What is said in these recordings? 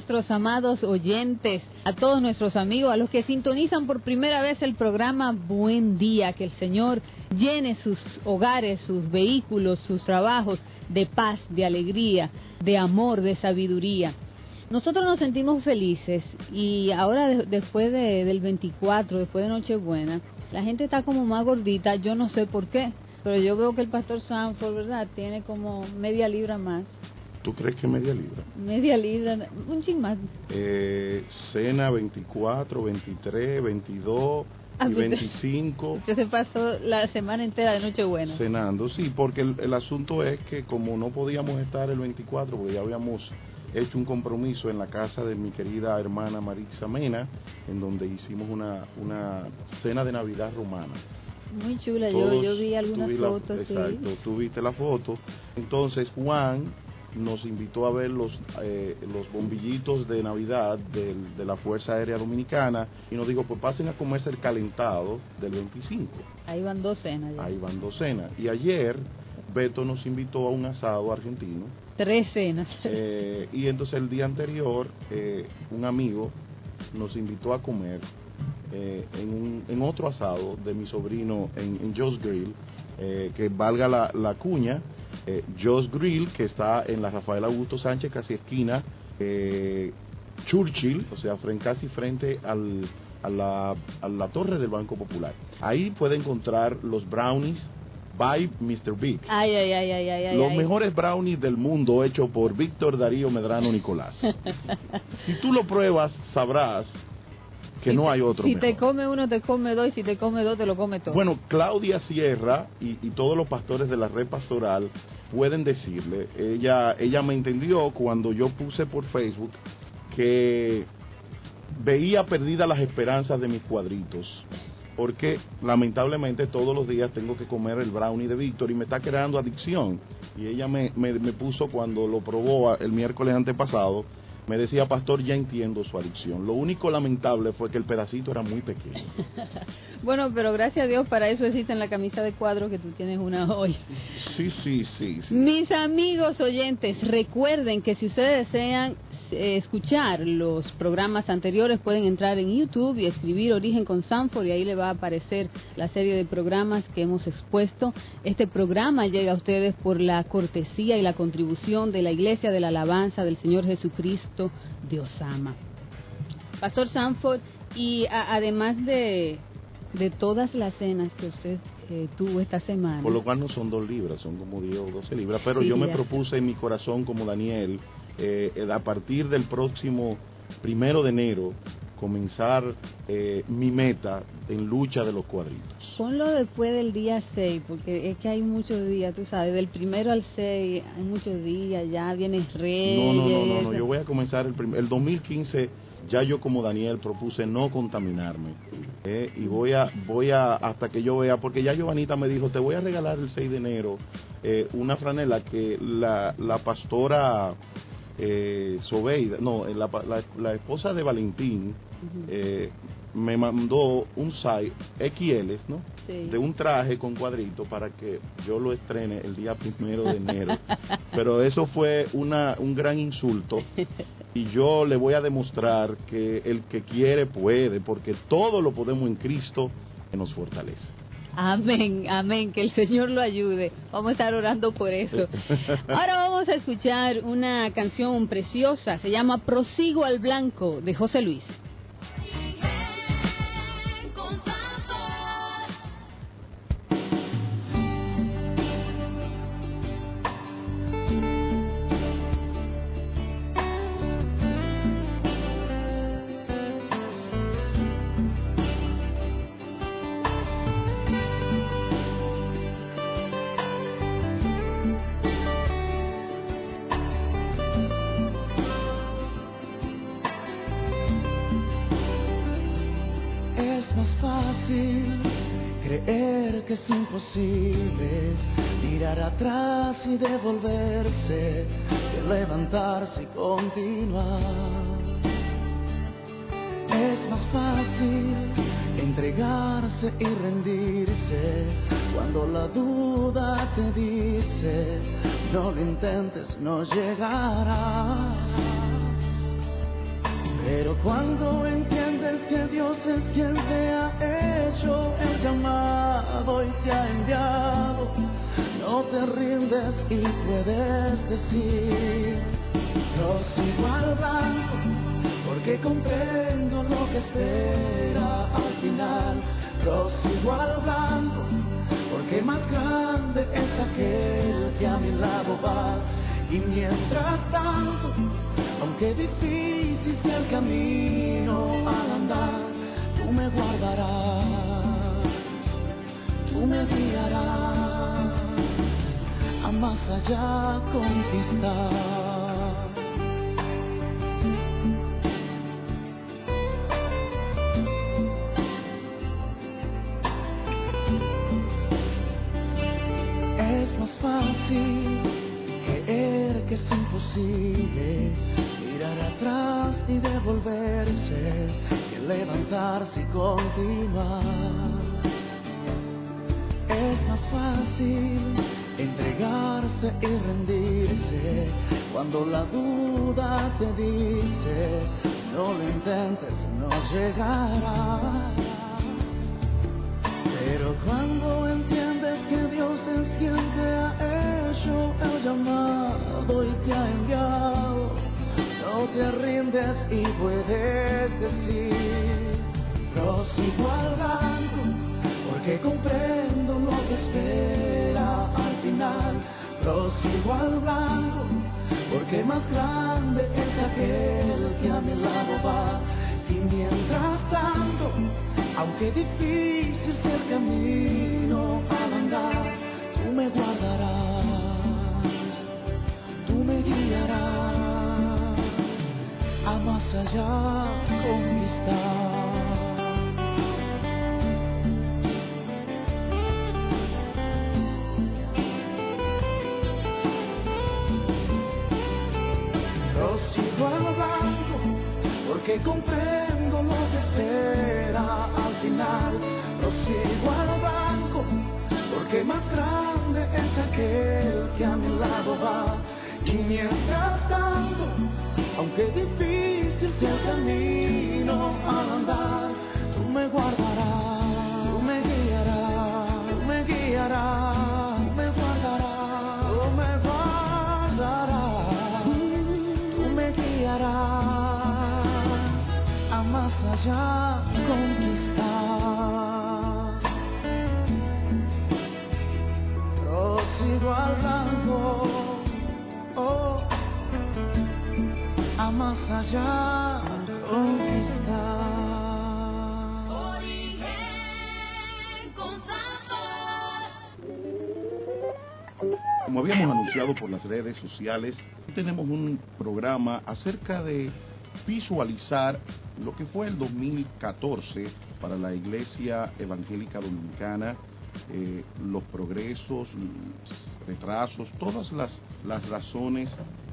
nuestros amados oyentes, a todos nuestros amigos, a los que sintonizan por primera vez el programa Buen Día. Que el Señor llene sus hogares, sus vehículos, sus trabajos de paz, de alegría, de amor, de sabiduría. Nosotros nos sentimos felices y ahora después del 24, después de Nochebuena, la gente está como más gordita, yo no sé por qué, pero yo veo que el pastor Sanford, ¿verdad?, tiene como media libra más. ¿Tú crees que media libra? Media libra, un chin más. Cena 24, 23, 22 y 25. Usted se pasó la semana entera de Nochebuena. Cenando, sí, porque el asunto es que como no podíamos estar el 24, porque ya habíamos hecho un compromiso en la casa de mi querida hermana Maritza Mena, en donde hicimos una cena de Navidad romana. Muy chula, yo vi algunas fotos. Exacto, sí. tú viste la foto. Entonces Juan nos invitó a ver los bombillitos de Navidad de la Fuerza Aérea Dominicana y nos dijo, pues pasen a comerse el calentado del 25. Ahí van 2 cenas. Ya. Ahí van 2 cenas. Y ayer Beto nos invitó a un asado argentino. 3 cenas. Y entonces el día anterior un amigo nos invitó a comer en otro asado de mi sobrino en Joe's Grill, que valga la cuña, Joe's Grill, que está en la Rafael Augusto Sánchez, casi esquina Churchill, o sea, casi frente a la torre del Banco Popular. Ahí puede encontrar los brownies by Mr. Big. Los mejores brownies del mundo hechos por Víctor Darío Medrano Nicolás. Si tú lo pruebas, sabrás que no hay otro si mejor. Te come uno, te come 2, y si te come 2, te lo come todo. Bueno, Claudia Sierra y todos los pastores de la red pastoral pueden decirle, ella me entendió cuando yo puse por Facebook que veía perdidas las esperanzas de mis cuadritos, porque lamentablemente todos los días tengo que comer el brownie de Víctor y me está creando adicción. Y ella me puso, cuando lo probó el miércoles antepasado, me decía, pastor, ya entiendo su adicción. Lo único lamentable fue que el pedacito era muy pequeño. Bueno, pero gracias a Dios, para eso existe en la camisa de cuadro, que tú tienes una hoy. Sí. Mis amigos oyentes, recuerden que si ustedes desean escuchar los programas anteriores, pueden entrar en YouTube y escribir Origen con Sanford, y ahí le va a aparecer la serie de programas que hemos expuesto. Este programa llega a ustedes por la cortesía y la contribución de la Iglesia de la Alabanza del Señor Jesucristo de Osama. Pastor Sanford, y además de todas las cenas que usted tuvo esta semana, por lo cual no son 2 libras, son como 10 o 12 libras, pero sí, yo me propuse en mi corazón, como Daniel, a partir del próximo 1 de enero comenzar mi meta en lucha de los cuadritos. Ponlo después del día 6, porque es que hay muchos días, tú sabes, del 1 al 6 hay muchos días, ya vienes Reyes. No, yo voy a comenzar el 2015. Ya yo, como Daniel, propuse no contaminarme, y voy a hasta que yo vea, porque ya Giovanita me dijo, te voy a regalar el 6 de enero una franela que la pastora Sobeida, no, la esposa de Valentín, me mandó un size XL, ¿no? Sí. De un traje con cuadritos para que yo lo estrene el día 1 de enero. Pero eso fue un gran insulto, y yo le voy a demostrar que el que quiere puede, porque todo lo podemos en Cristo que nos fortalece. Amén, amén, que el Señor lo ayude. Vamos a estar orando por eso. Ahora vamos a escuchar una canción preciosa, se llama Prosigo al Blanco, de José Luis. Creer que es imposible mirar atrás y devolverse, que levantarse y continuar. Es más fácil entregarse y rendirse cuando la duda te dice no lo intentes, no llegarás. Pero cuando entiendes que Dios es quien te ha hecho el llamado y te ha enviado, no te rindes y puedes decir: prosigo al blanco, porque comprendo lo que espera al final. Prosigo al blanco, porque más grande es aquel que a mi lado va. Y mientras tanto, aunque difícil sea el camino al andar, tú me guardarás, tú me guiarás a más allá conquistar. Es más fácil creer que es imposible, mirar atrás y devolverse, que levantarse y continuar. Es más fácil entregarse y rendirse cuando la duda te dice: no lo intentes, no llegarás. Pero cuando entiendes que Dios es quien te ha hecho el llamado y te ha enviado, no te rindes y puedes decir: prosigo al blanco, porque comprendo lo que espera al final. Prosigo al blanco, porque más grande es aquel que a mi lado va. Y mientras tanto, aunque difícil sea el camino al andar, tú me guardarás, tú me guiarás a más allá conquistar. Prosigo al blanco, porque comprendo lo que espera al final. Prosigo al blanco, porque más grande es aquel que a mi lado va. Y mientras tanto, aunque difícil sea el camino al andar, tú me guardarás, tú me guiarás, tú me guiarás, tú me guardarás, tú me guardarás, tú me guiarás a más allá conquistar. Prosigo al blanco, oh, a más allá conquistar. Como habíamos anunciado por las redes sociales, tenemos un programa acerca de visualizar lo que fue el 2014 para la Iglesia Evangélica Dominicana, los progresos, los retrasos, todas las razones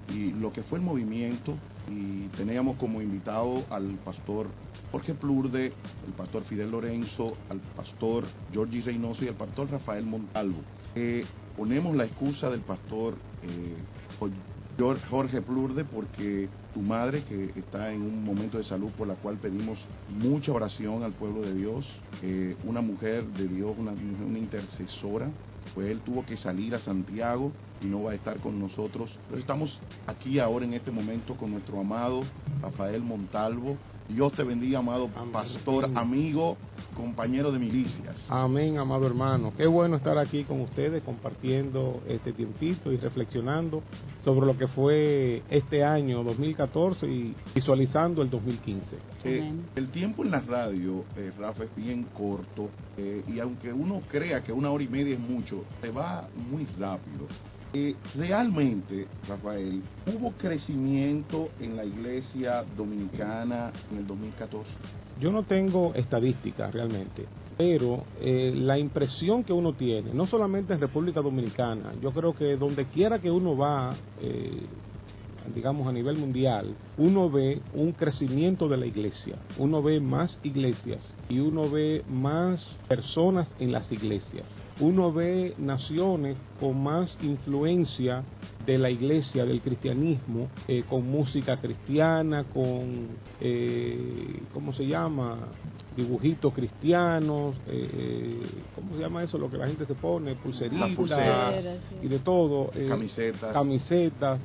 y lo que fue el movimiento. Y teníamos como invitado al pastor Jorge Plurde, el pastor Fidel Lorenzo, al pastor Georgie Reynoso y al pastor Rafael Montalvo. Ponemos la excusa del pastor Jorge Plurde porque tu madre, que está en un momento de salud por la cual pedimos mucha oración al pueblo de Dios, una mujer de Dios, una intercesora, pues él tuvo que salir a Santiago y no va a estar con nosotros. Pero estamos aquí ahora en este momento con nuestro amado Rafael Montalvo. Dios te bendiga, amado pastor, amigo, compañero de milicias. Amén, amado hermano. Qué bueno estar aquí con ustedes compartiendo este tiempito y reflexionando sobre lo que fue este año 2014 y visualizando el 2015. El tiempo en la radio, Rafa, es bien corto, y aunque uno crea que 1 hora y media es mucho, se va muy rápido. Realmente, Rafael, ¿hubo crecimiento en la iglesia dominicana en el 2014? Yo no tengo estadísticas realmente, pero la impresión que uno tiene, no solamente en República Dominicana, yo creo que donde quiera que uno va, digamos a nivel mundial, uno ve un crecimiento de la iglesia, uno ve más iglesias y uno ve más personas en las iglesias. Uno ve naciones con más influencia de la iglesia, del cristianismo, con música cristiana, con, ¿cómo se llama?, dibujitos cristianos, ¿cómo se llama eso? Lo que la gente se pone, pulseritas y de todo, camisetas.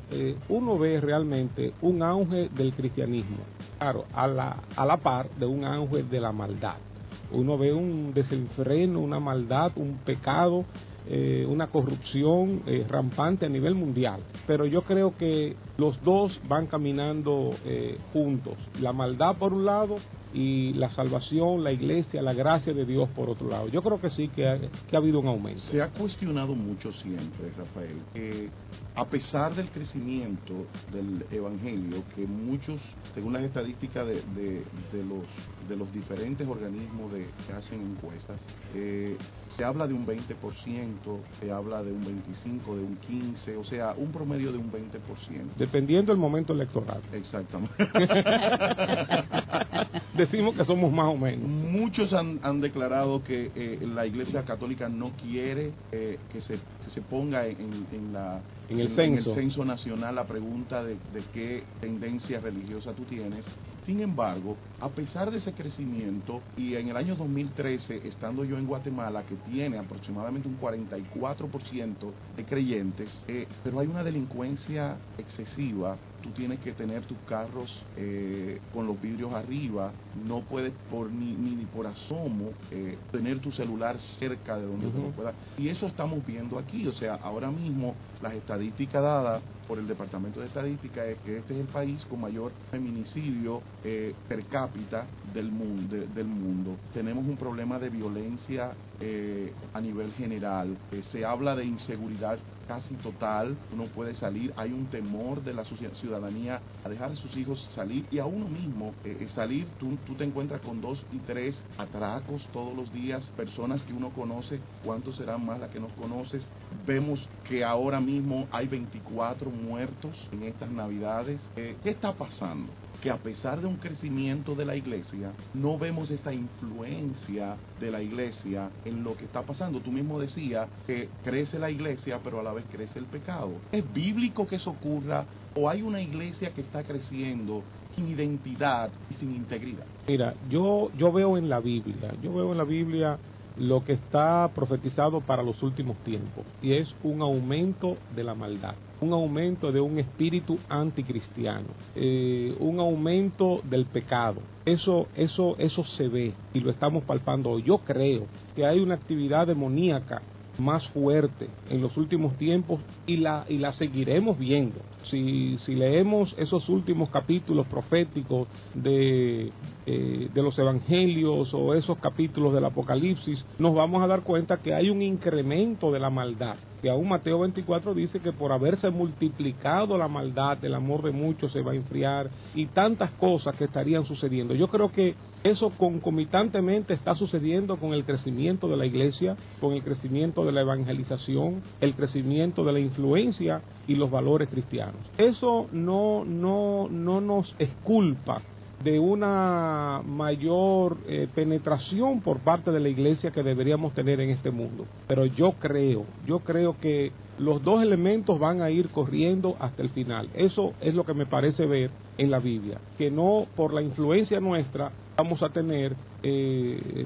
Uno ve realmente un auge del cristianismo, claro, a la par de un auge de la maldad. Uno ve un desenfreno, una maldad, un pecado, una corrupción rampante a nivel mundial, pero yo creo que los dos van caminando juntos, la maldad por un lado y la salvación, la iglesia, la gracia de Dios por otro lado. Yo creo que sí, que ha habido un aumento. Se ha cuestionado mucho siempre, Rafael, que a pesar del crecimiento del evangelio, que muchos, según las estadísticas de los diferentes organismos que hacen encuestas, se habla de un 20%, se habla de un 25%, de un 15%, o sea, un promedio de un 20%. Dependiendo del momento electoral. Exactamente. Decimos que somos más o menos. Muchos han declarado que la Iglesia Católica no quiere que se ponga en el censo nacional la pregunta de qué tendencia religiosa tú tienes. Sin embargo, a pesar de ese crecimiento, y en el año 2013, estando yo en Guatemala, que tiene aproximadamente un 44% de creyentes, pero hay una delincuencia excesiva. Tú tienes que tener tus carros con los vidrios arriba, no puedes ni por asomo tener tu celular cerca de donde te lo puedas. Y eso estamos viendo aquí, o sea, ahora mismo las estadísticas dadas por el Departamento de Estadística es que este es el país con mayor feminicidio per cápita del mundo. Tenemos un problema de violencia a nivel general. Se habla de inseguridad casi total, uno puede salir, hay un temor de la ciudadanía a dejar a sus hijos salir, y a uno mismo salir. Tú te encuentras con 2 y 3 atracos todos los días, personas que uno conoce, ¿cuántos serán más las que nos conoces? Vemos que ahora mismo hay 24 muertos en estas Navidades. ¿Qué está pasando? Que a pesar de un crecimiento de la iglesia, no vemos esta influencia de la iglesia en lo que está pasando. Tú mismo decías que crece la iglesia, pero a la vez crece el pecado. ¿Es bíblico que eso ocurra, o hay una iglesia que está creciendo sin identidad y sin integridad? Mira, yo veo en la Biblia lo que está profetizado para los últimos tiempos, y es un aumento de la maldad, un aumento de un espíritu anticristiano, un aumento del pecado. Eso se ve y lo estamos palpando hoy. Yo creo que hay una actividad demoníaca más fuerte en los últimos tiempos, y la seguiremos viendo. Si leemos esos últimos capítulos proféticos de los evangelios, o esos capítulos del Apocalipsis, nos vamos a dar cuenta que hay un incremento de la maldad, que aún Mateo 24 dice que por haberse multiplicado la maldad, el amor de muchos se va a enfriar, y tantas cosas que estarían sucediendo. Yo creo que eso concomitantemente está sucediendo con el crecimiento de la iglesia, con el crecimiento de la evangelización, el crecimiento de la influencia y los valores cristianos. Eso no nos exculpa de una mayor penetración por parte de la iglesia que deberíamos tener en este mundo. Pero yo creo que los dos elementos van a ir corriendo hasta el final. Eso es lo que me parece ver en la Biblia, que no por la influencia nuestra vamos a tener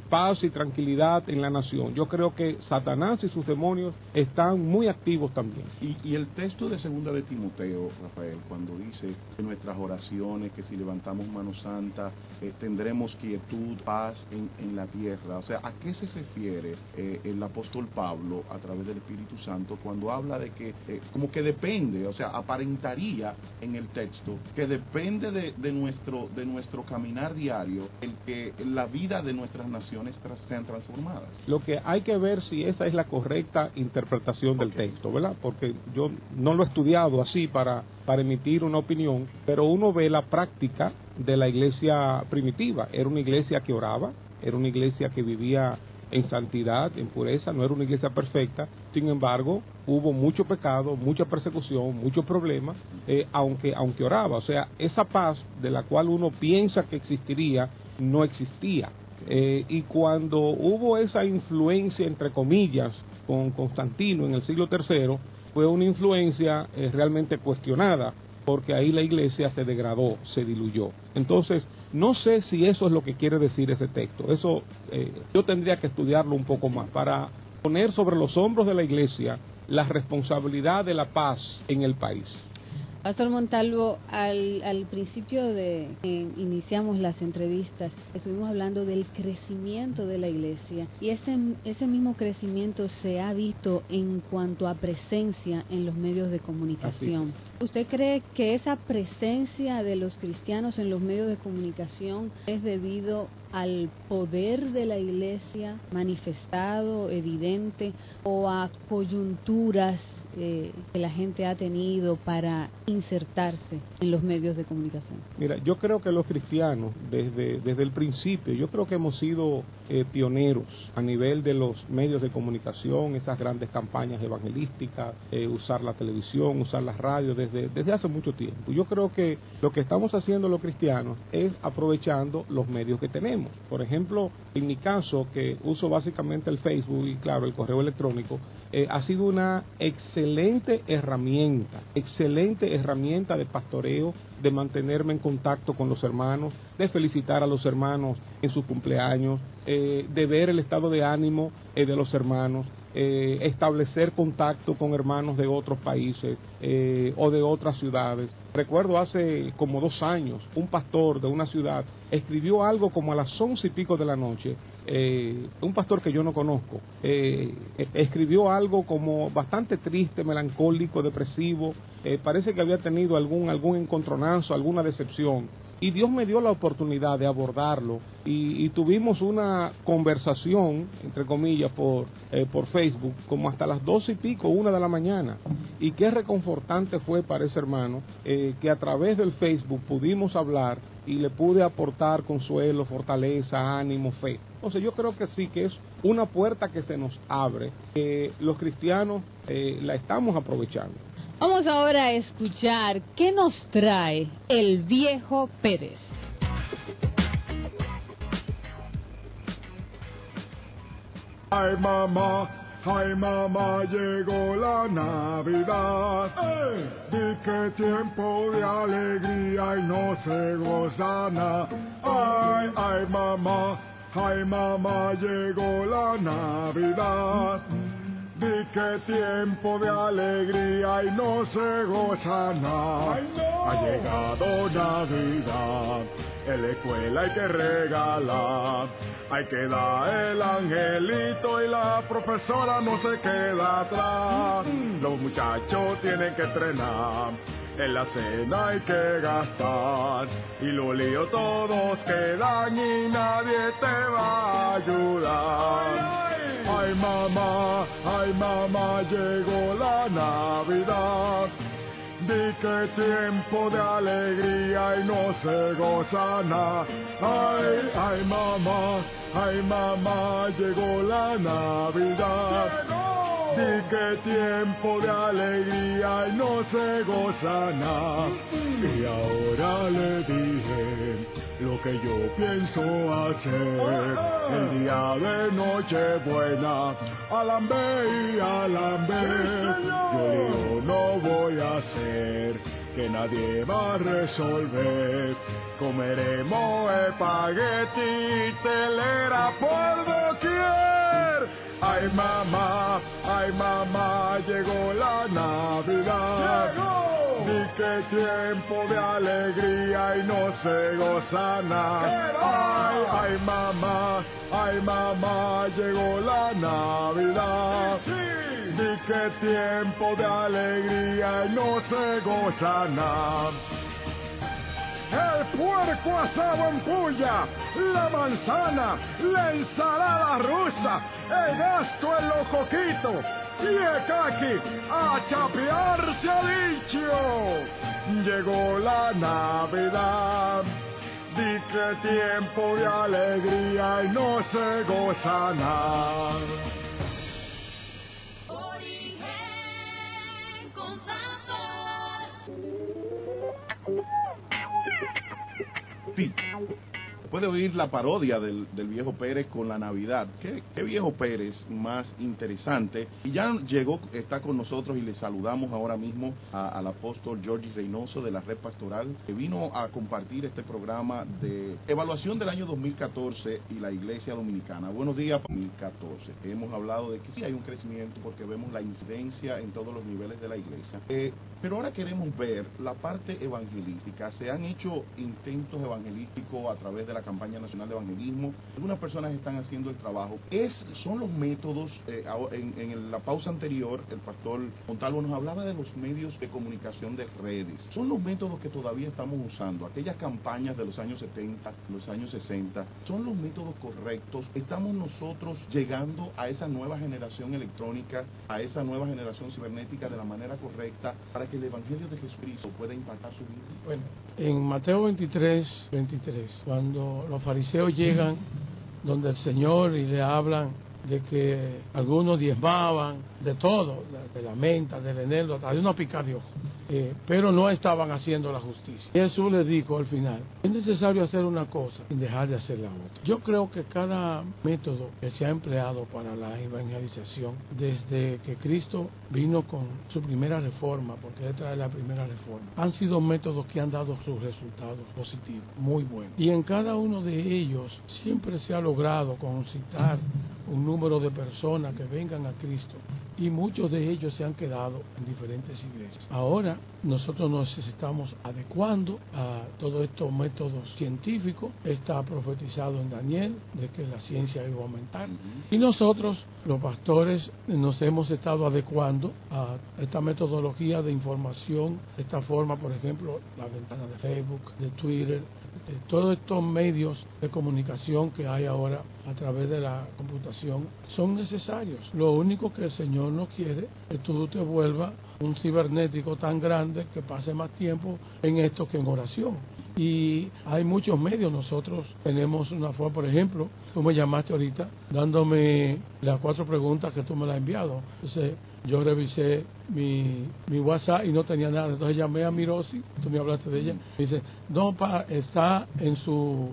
paz y tranquilidad en la nación. Yo creo que Satanás y sus demonios están muy activos también. Y el texto de 2 de Timoteo, Rafael, cuando dice que nuestras oraciones, que si levantamos mano santa, tendremos quietud, paz en la tierra. O sea, ¿a qué se refiere el apóstol Pablo a través del Espíritu Santo cuando habla de que como que depende, o sea, aparentaría en el texto que depende de nuestro caminar diario el que la vida de nuestras naciones sean transformadas? Lo que hay que ver si esa es la correcta interpretación del texto, ¿verdad? Porque yo no lo he estudiado así para emitir una opinión, pero uno ve la práctica de la iglesia primitiva. Era una iglesia que oraba, era una iglesia que vivía en santidad, en pureza, no era una iglesia perfecta. Sin embargo, hubo mucho pecado, mucha persecución, muchos problemas, aunque oraba. O sea, esa paz de la cual uno piensa que existiría, no existía. Y cuando hubo esa influencia, entre comillas, con Constantino en el siglo III, fue una influencia realmente cuestionada, porque ahí la iglesia se degradó, se diluyó. Entonces, no sé si eso es lo que quiere decir ese texto. Eso yo tendría que estudiarlo un poco más para poner sobre los hombros de la iglesia la responsabilidad de la paz en el país. Pastor Montalvo, al principio de que iniciamos las entrevistas, estuvimos hablando del crecimiento de la iglesia, y ese mismo crecimiento se ha visto en cuanto a presencia en los medios de comunicación. ¿Usted cree que esa presencia de los cristianos en los medios de comunicación es debido al poder de la iglesia manifestado, evidente, o a coyunturas que la gente ha tenido para insertarse en los medios de comunicación? Mira, yo creo que los cristianos, desde el principio, yo creo que hemos sido pioneros a nivel de los medios de comunicación, esas grandes campañas evangelísticas, usar la televisión, usar las radios, desde hace mucho tiempo. Yo creo que lo que estamos haciendo los cristianos es aprovechando los medios que tenemos. Por ejemplo, en mi caso, que uso básicamente el Facebook y, claro, el correo electrónico, ha sido una excelente herramienta de pastoreo, de mantenerme en contacto con los hermanos, de felicitar a los hermanos en sus cumpleaños, de ver el estado de ánimo de los hermanos, establecer contacto con hermanos de otros países o de otras ciudades. Recuerdo hace como 2 años, un pastor de una ciudad escribió algo como a las 11 y pico de la noche, un pastor que yo no conozco, escribió algo como bastante triste, melancólico, depresivo, parece que había tenido algún encontronazo, alguna decepción. Y Dios me dio la oportunidad de abordarlo y tuvimos una conversación, entre comillas, por Facebook, como hasta las 12 y pico, 1 de la mañana. Y qué reconfortante fue para ese hermano que a través del Facebook pudimos hablar y le pude aportar consuelo, fortaleza, ánimo, fe. Entonces yo creo que sí, que es una puerta que se nos abre, que los cristianos la estamos aprovechando. Vamos ahora a escuchar qué nos trae el Viejo Pérez. Ay mamá, llegó la Navidad. Di que tiempo de alegría y no se goza nada. Ay mamá, llegó la Navidad. Di que tiempo de alegría y no se goza nada. Ha llegado Navidad, en la escuela hay que regalar, hay que dar el angelito y la profesora no se queda atrás. Los muchachos tienen que entrenar, en la cena hay que gastar, y los líos todos quedan y nadie te va a ayudar. Ay mamá, llegó la Navidad. Di que tiempo de alegría y no se goza nada. Ay mamá, llegó la Navidad. Di que tiempo de alegría y no se goza nada. Y ahora le dije lo que yo pienso hacer el día de Nochebuena. Alambe y alambe, yo no voy a hacer que nadie va a resolver. Comeremos espagueti, telera por doquier. Ay mamá, llegó la Navidad. Di que tiempo de alegría y no se goza nada. Ay mamá, llegó la Navidad. Di que tiempo de alegría y no se goza nada. El puerco asado en puya, la manzana, la ensalada rusa, el gasto en los coquitos y el caqui, a chapear se ha dicho. Llegó la Navidad, di que tiempo de alegría y no se goza nada. Sí, Puede oír la parodia del viejo Pérez con la Navidad. ¿Qué viejo Pérez más interesante? Y ya llegó, está con nosotros y le saludamos ahora mismo al apóstol Georgie Reynoso de la Red Pastoral, que vino a compartir este programa de evaluación del año 2014 y la Iglesia Dominicana. Buenos días, 2014. Hemos hablado de que sí hay un crecimiento porque vemos la incidencia en todos los niveles de la Iglesia. Pero ahora queremos ver la parte evangelística. Se han hecho intentos evangelísticos a través de la campaña nacional de evangelismo. Algunas personas están haciendo el trabajo. Son los métodos, en la pausa anterior, el pastor Montalvo nos hablaba de los medios de comunicación de redes. Son los métodos que todavía estamos usando. Aquellas campañas de los años 70, los años 60, son los métodos correctos. Estamos nosotros llegando a esa nueva generación electrónica, a esa nueva generación cibernética de la manera correcta para que el Evangelio de Jesucristo pueda impactar su vida. Bueno, en Mateo 23, cuando los fariseos llegan donde el Señor y le hablan de que algunos diezmaban de todo, de la menta, del eneldo, hasta de una pica de ojo, pero no estaban haciendo la justicia. Jesús les dijo al final, es necesario hacer una cosa sin dejar de hacer la otra. Yo creo que cada método que se ha empleado para la evangelización, desde que Cristo vino con su primera reforma, porque Él trae la primera reforma, han sido métodos que han dado sus resultados positivos, muy buenos. Y en cada uno de ellos siempre se ha logrado concitar un número de personas que vengan a Cristo, y muchos de ellos se han quedado en diferentes iglesias. Ahora nosotros nos estamos adecuando a todos estos métodos científicos. Está profetizado en Daniel de que la ciencia iba a aumentar, y nosotros, los pastores, nos hemos estado adecuando a esta metodología de información, esta forma, por ejemplo, la ventana de Facebook, de Twitter, de todos estos medios de comunicación que hay ahora a través de la computación, son necesarios. Lo único que el Señor no quiere es que tú te vuelvas un cibernético tan grande que pase más tiempo en esto que en oración. Y hay muchos medios. Nosotros tenemos una forma, por ejemplo, tú me llamaste ahorita dándome las 4 preguntas que tú me las has enviado. Entonces yo revisé mi WhatsApp y no tenía nada. Entonces llamé a Mirosi, tú me hablaste de ella, y dice, no, está en su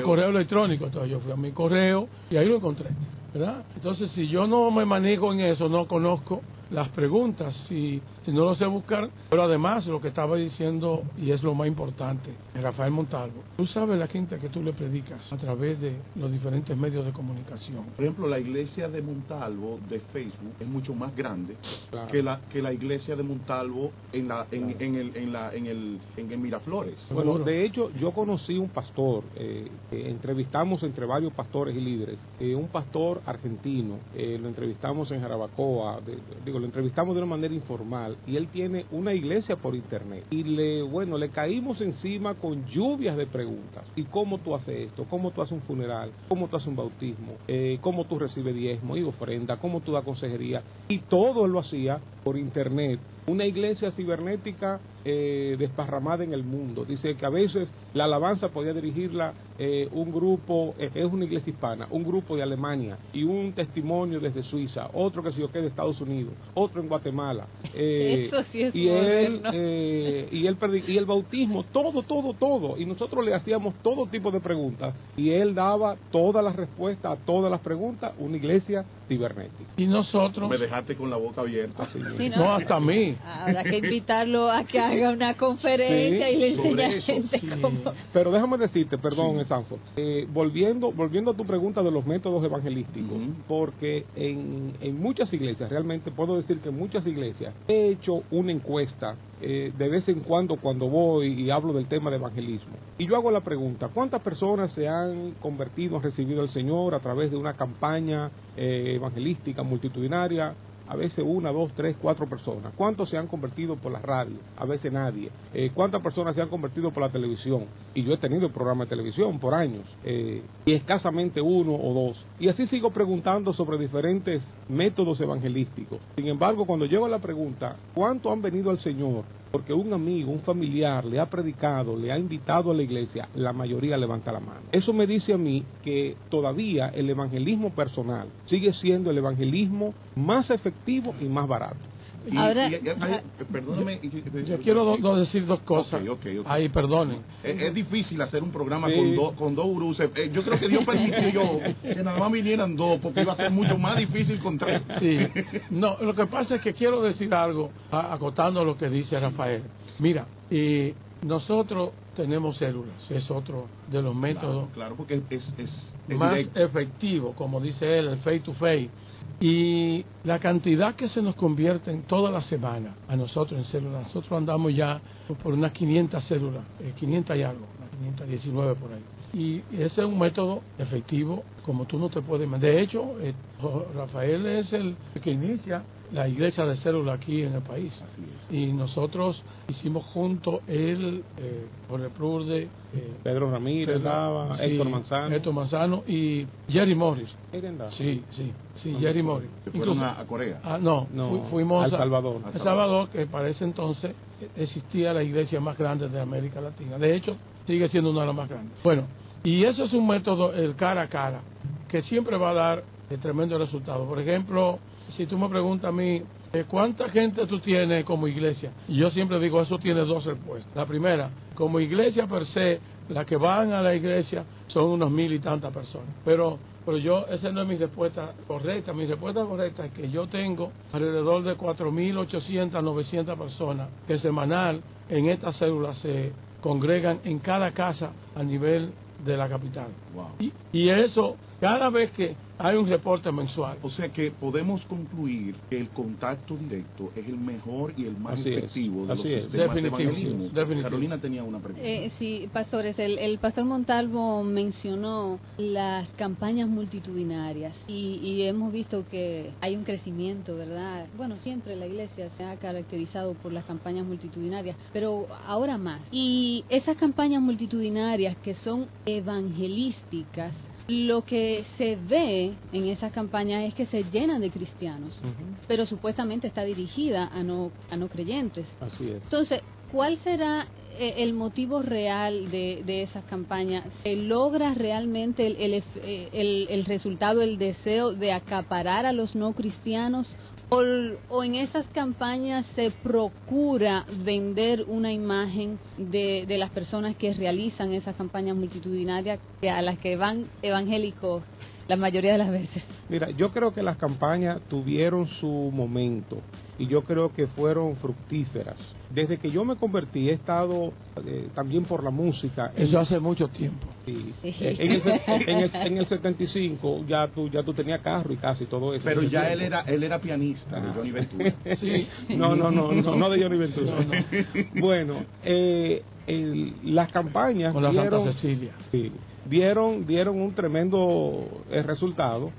correo electrónico. Entonces yo fui a mi correo y ahí lo encontré, ¿verdad? Entonces, si yo no me manejo en eso, no conozco las preguntas, si no lo sé buscar. Pero además, lo que estaba diciendo, y es lo más importante, Rafael Montalvo, tú sabes la gente que tú le predicas a través de los diferentes medios de comunicación. Por ejemplo, la iglesia de Montalvo de Facebook es mucho más grande, claro, que la iglesia de Montalvo en Miraflores. Bueno, de hecho, yo conocí un pastor, entrevistamos entre varios pastores y líderes, un pastor argentino, lo entrevistamos en Jarabacoa, lo entrevistamos de una manera informal, y él tiene una iglesia por internet, y le caímos encima con lluvias de preguntas. ¿Y cómo tú haces esto? ¿Cómo tú haces un funeral? ¿Cómo tú haces un bautismo? ¿Cómo tú recibes diezmo y ofrenda? ¿Cómo tú das consejería? Y todo él lo hacía por internet. Una iglesia cibernética desparramada en el mundo. Dice que a veces la alabanza podía dirigirla un grupo, es una iglesia hispana, un grupo de Alemania, y un testimonio desde Suiza, otro que se de Estados Unidos, otro en Guatemala, Eso sí es y el bautismo, todo, y nosotros le hacíamos todo tipo de preguntas, y él daba todas las respuestas a todas las preguntas. Una iglesia cibernética. Y nosotros... Me dejaste con la boca abierta. Sí, no, hasta a mí. Habrá que invitarlo a que haga una conferencia, sí, y le enseñe a la gente cómo... Pero déjame decirte, perdón, Sanford, volviendo a tu pregunta de los métodos evangelísticos, porque en muchas iglesias, realmente puedo decir que en muchas iglesias, he hecho una encuesta de vez en cuando voy y hablo del tema de evangelismo, y yo hago la pregunta: ¿cuántas personas se han convertido, han recibido al Señor a través de una campaña evangelística multitudinaria? A veces 1, 2, 3, 4 personas. ¿Cuántos se han convertido por la radio? A veces nadie. ¿Cuántas personas se han convertido por la televisión? Y yo he tenido programa de televisión por años, y escasamente 1 o 2. Y así sigo preguntando sobre diferentes métodos evangelísticos. Sin embargo, cuando llego a la pregunta, ¿cuántos han venido al Señor porque un amigo, un familiar le ha predicado, le ha invitado a la iglesia? La mayoría levanta la mano. Eso me dice a mí que todavía el evangelismo personal sigue siendo el evangelismo más efectivo y más barato. Ahora, perdóname. Yo quiero decir dos cosas. Okay. Ahí, perdonen. Es difícil hacer un programa Sí. con dos gurús. Yo creo que Dios permitió que nada más vinieran dos, porque iba a ser mucho más difícil con tres. Sí. No, lo que pasa es que quiero decir algo, acotando lo que dice Rafael. Mira, nosotros tenemos células, es otro de los métodos Claro, porque es más directo. efectivo, como dice él, el face to face. Y la cantidad que se nos convierte en toda la semana a nosotros en células, nosotros andamos ya por unas 500 células, 500 y algo, unas 519 por ahí. Y ese es un método efectivo, como tú no te puedes... De hecho, Rafael es el que inicia la iglesia de células aquí en el país. Y nosotros hicimos junto él, Jorge Prurde, Pedro Ramírez, Lava, sí, Héctor Manzano y Jerry Morris. Sí. Sí, Jerry Morris. ¿Que fueron a Corea? No, fuimos a El Salvador. El Salvador, que para ese entonces existía la iglesia más grande de América Latina. De hecho, sigue siendo una de las más grandes. Bueno, y eso es un método, el cara a cara, que siempre va a dar tremendo resultado. Por ejemplo, si tú me preguntas a mí, ¿cuánta gente tú tienes como iglesia? Y yo siempre digo, eso tiene dos respuestas. La primera, como iglesia per se, las que van a la iglesia son unos 1,000 y tantas personas. Pero yo, esa no es mi respuesta correcta. Mi respuesta correcta es que yo tengo alrededor de 4,800, 900 personas que semanal en estas células se congregan en cada casa a nivel de la capital. Wow. Y eso, cada vez que hay un reporte mensual. O sea que podemos concluir que el contacto directo es el mejor y el más efectivo de los sistemas de evangelismo. Definitivo. Carolina tenía una pregunta. Sí, pastores, el pastor Montalvo mencionó las campañas multitudinarias y hemos visto que hay un crecimiento, ¿verdad? Bueno, siempre la iglesia se ha caracterizado por las campañas multitudinarias, pero ahora más. Y esas campañas multitudinarias que son evangelísticas, lo que se ve en esas campañas es que se llenan de cristianos, pero supuestamente está dirigida a no creyentes. Así es. Entonces, ¿cuál será el motivo real de esas campañas? ¿Se logra realmente el resultado, el deseo de acaparar a los no cristianos? ¿O en esas campañas se procura vender una imagen de las personas que realizan esas campañas multitudinarias a las que van evangélicos la mayoría de las veces? Mira, yo creo que las campañas tuvieron su momento y yo creo que fueron fructíferas. Desde que yo me convertí he estado también por la música. Eso hace mucho tiempo. Sí. En el 75 ya tú tenías carro y casi todo eso. Pero ya él era pianista de Johnny Ventura. Sí. No de Johnny Ventura. No. Bueno, las campañas con la Santa Cecilia. Sí, dieron un tremendo resultado.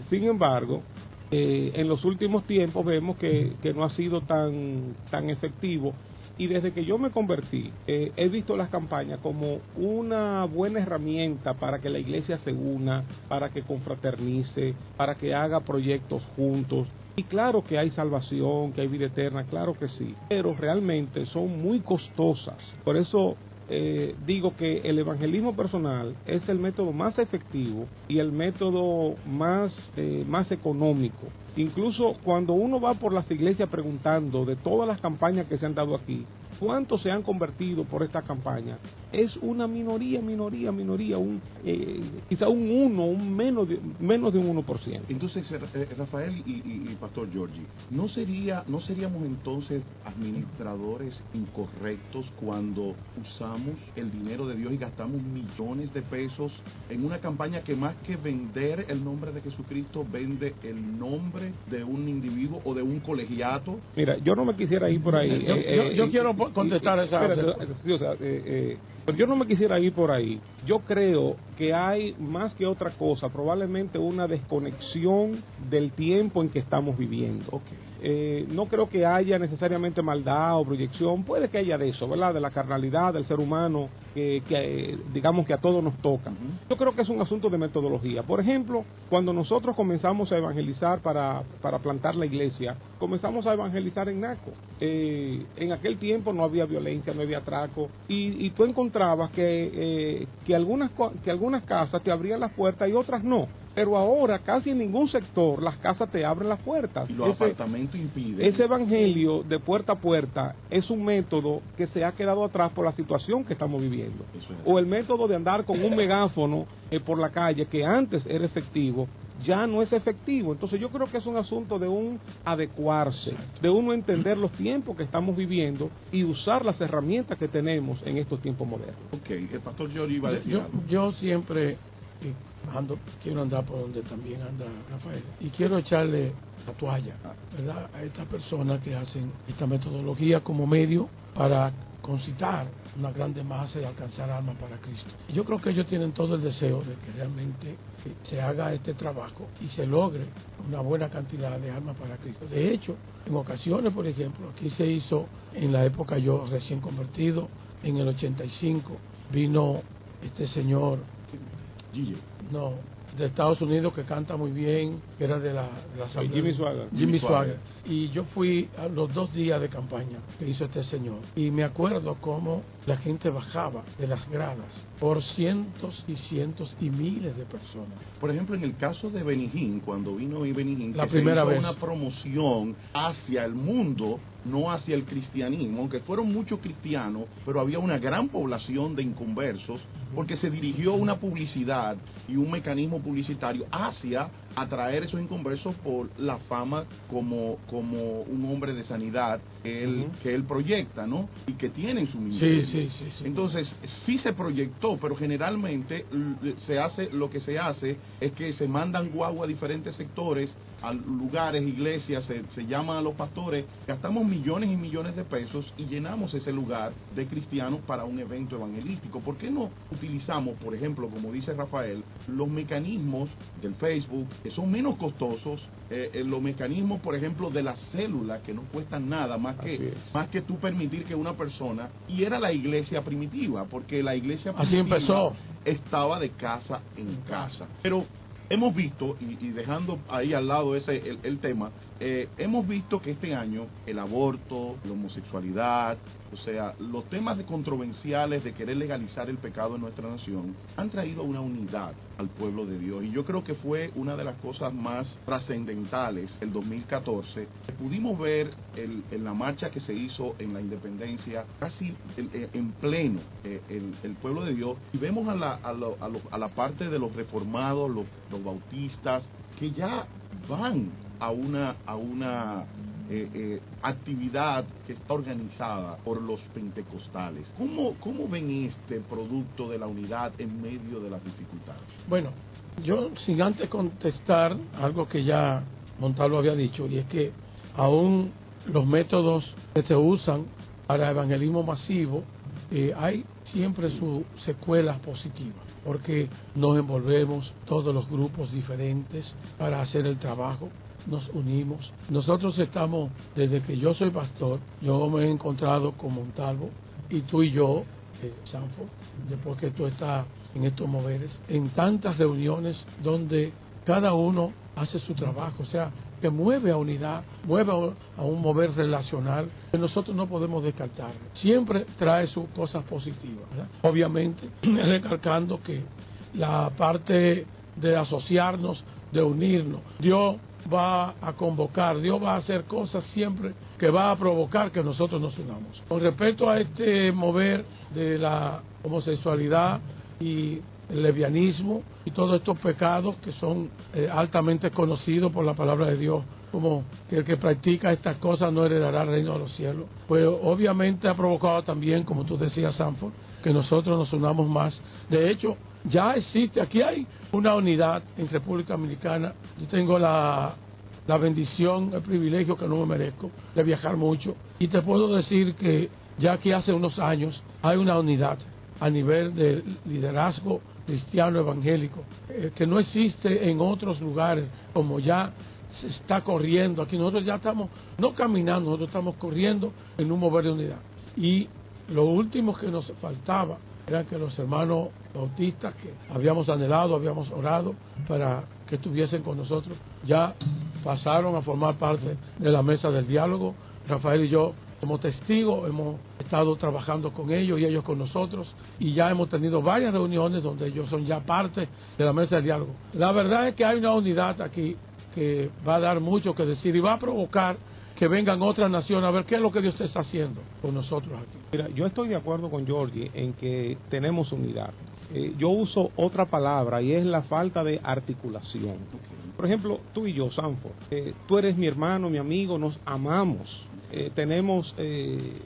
Sin embargo, en los últimos tiempos vemos que no ha sido tan efectivo, y desde que yo me convertí he visto las campañas como una buena herramienta para que la iglesia se una, para que confraternice, para que haga proyectos juntos. Y claro que hay salvación, que hay vida eterna, claro que sí, pero realmente son muy costosas. Por eso digo que el evangelismo personal es el método más efectivo y el método más económico. Incluso cuando uno va por las iglesias preguntando de todas las campañas que se han dado aquí, ¿cuántos se han convertido por esta campaña? Es una minoría, quizá menos de un 1%. Entonces, Rafael y Pastor Giorgi, ¿no seríamos entonces administradores incorrectos cuando usamos el dinero de Dios y gastamos millones de pesos en una campaña que más que vender el nombre de Jesucristo, vende el nombre de un individuo o de un colegiato? Mira, yo no me quisiera ir por ahí. Yo quiero contestar esa. Pero yo no me quisiera ir por ahí. Yo creo que hay más que otra cosa, probablemente una desconexión del tiempo en que estamos viviendo. No creo que haya necesariamente maldad o proyección, puede que haya de eso, ¿verdad? De la carnalidad del ser humano, que digamos que a todos nos toca. Yo creo que es un asunto de metodología. Por ejemplo, cuando nosotros comenzamos a evangelizar para plantar la iglesia, comenzamos a evangelizar en Naco. En aquel tiempo no había violencia, no había atraco, y tú encontrabas que algunas casas te abrían las puertas y otras no. Pero ahora casi en ningún sector las casas te abren las puertas. Y los apartamentos impiden. Ese evangelio de puerta a puerta es un método que se ha quedado atrás por la situación que estamos viviendo. O el método de andar con un megáfono por la calle, que antes era efectivo, ya no es efectivo. Entonces yo creo que es un asunto de un adecuarse, de uno entender los tiempos que estamos viviendo y usar las herramientas que tenemos en estos tiempos modernos. Ok, el pastor Jory iba a decir algo. Yo siempre quiero andar por donde también anda Rafael, y quiero echarle la toalla, ¿verdad?, a estas personas que hacen esta metodología como medio para concitar una grande masa y alcanzar almas para Cristo. Y yo creo que ellos tienen todo el deseo de que realmente se haga este trabajo y se logre una buena cantidad de almas para Cristo. De hecho, en ocasiones, por ejemplo, aquí se hizo en la época yo recién convertido, en el 85, vino este señor de Estados Unidos, que canta muy bien, que era de la Jimmy Swaggart. Y yo fui a los 2 días de campaña que hizo este señor, y me acuerdo cómo la gente bajaba de las gradas por cientos y miles de personas. Por ejemplo, en el caso de Benny Hinn, cuando vino Benny Hinn, la primera vez, una promoción hacia el mundo, no hacia el cristianismo, aunque fueron muchos cristianos, pero había una gran población de inconversos, porque se dirigió una publicidad y un mecanismo publicitario hacia atraer esos inconversos por la fama como un hombre de sanidad que él proyecta, ¿no? Y que tiene en su ministerio. Sí. Entonces, sí se proyectó, pero generalmente lo que se hace es que se mandan guagua a diferentes sectores, a lugares, iglesias, se llaman a los pastores, gastamos millones y millones de pesos y llenamos ese lugar de cristianos para un evento evangelístico. ¿Por qué no utilizamos, por ejemplo, como dice Rafael, los mecanismos del Facebook, que son menos costosos, los mecanismos, por ejemplo, de las células, que no cuestan nada más que tú permitir que una persona, y era la iglesia primitiva, porque la iglesia primitiva así empezó, estaba de casa en casa. Pero hemos visto, y dejando ahí al lado el tema, hemos visto que este año el aborto, la homosexualidad, o sea, los temas controversiales de querer legalizar el pecado en nuestra nación han traído una unidad al pueblo de Dios. Y yo creo que fue una de las cosas más trascendentales el 2014. Pudimos ver en la marcha que se hizo en la independencia, casi en pleno, el pueblo de Dios. Y vemos a la parte de los reformados, los bautistas, que ya van a una actividad que está organizada por los pentecostales. ¿Cómo ven este producto de la unidad en medio de las dificultades? Bueno, yo sin antes contestar algo que ya Montalvo había dicho, y es que aún los métodos que se usan para evangelismo masivo, hay siempre sus secuelas positivas, porque nos envolvemos todos los grupos diferentes para hacer el trabajo, nos unimos. Nosotros estamos, desde que yo soy pastor, yo me he encontrado con Montalvo, y tú y yo, Sanford, después que tú estás en estos moveres, en tantas reuniones donde cada uno hace su trabajo, o sea, que mueve a unidad, mueve a un mover relacional que nosotros no podemos descartar. Siempre trae sus cosas positivas, ¿verdad? Obviamente, recalcando que la parte de asociarnos, de unirnos, Dios va a convocar, Dios va a hacer cosas siempre que va a provocar que nosotros nos unamos. Con respecto a este mover de la homosexualidad y el lesbianismo y todos estos pecados que son altamente conocidos por la palabra de Dios, como que el que practica estas cosas no heredará el reino de los cielos, pues obviamente ha provocado también, como tú decías, Sanford, que nosotros nos unamos más. De hecho, ya existe, aquí hay una unidad en República Dominicana. Yo tengo la bendición, el privilegio que no me merezco de viajar mucho, y te puedo decir que ya aquí hace unos años hay una unidad a nivel de liderazgo cristiano evangélico que no existe en otros lugares, como ya se está corriendo aquí. Nosotros ya estamos no caminando, nosotros estamos corriendo en un mover de unidad. Y lo último que nos faltaba era que los hermanos bautistas, que habíamos anhelado, habíamos orado para que estuviesen con nosotros, ya pasaron a formar parte de la mesa del diálogo. Rafael y yo Somos testigos, hemos estado trabajando con ellos y ellos con nosotros, y ya hemos tenido varias reuniones donde ellos son ya parte de la mesa de diálogo. La verdad es que hay una unidad aquí que va a dar mucho que decir y va a provocar que vengan otras naciones a ver qué es lo que Dios está haciendo con nosotros aquí. Mira, yo estoy de acuerdo con Georgie en que tenemos unidad. Yo uso otra palabra y es la falta de articulación. Por ejemplo, tú y yo, Sanford, tú eres mi hermano, mi amigo, nos amamos, tenemos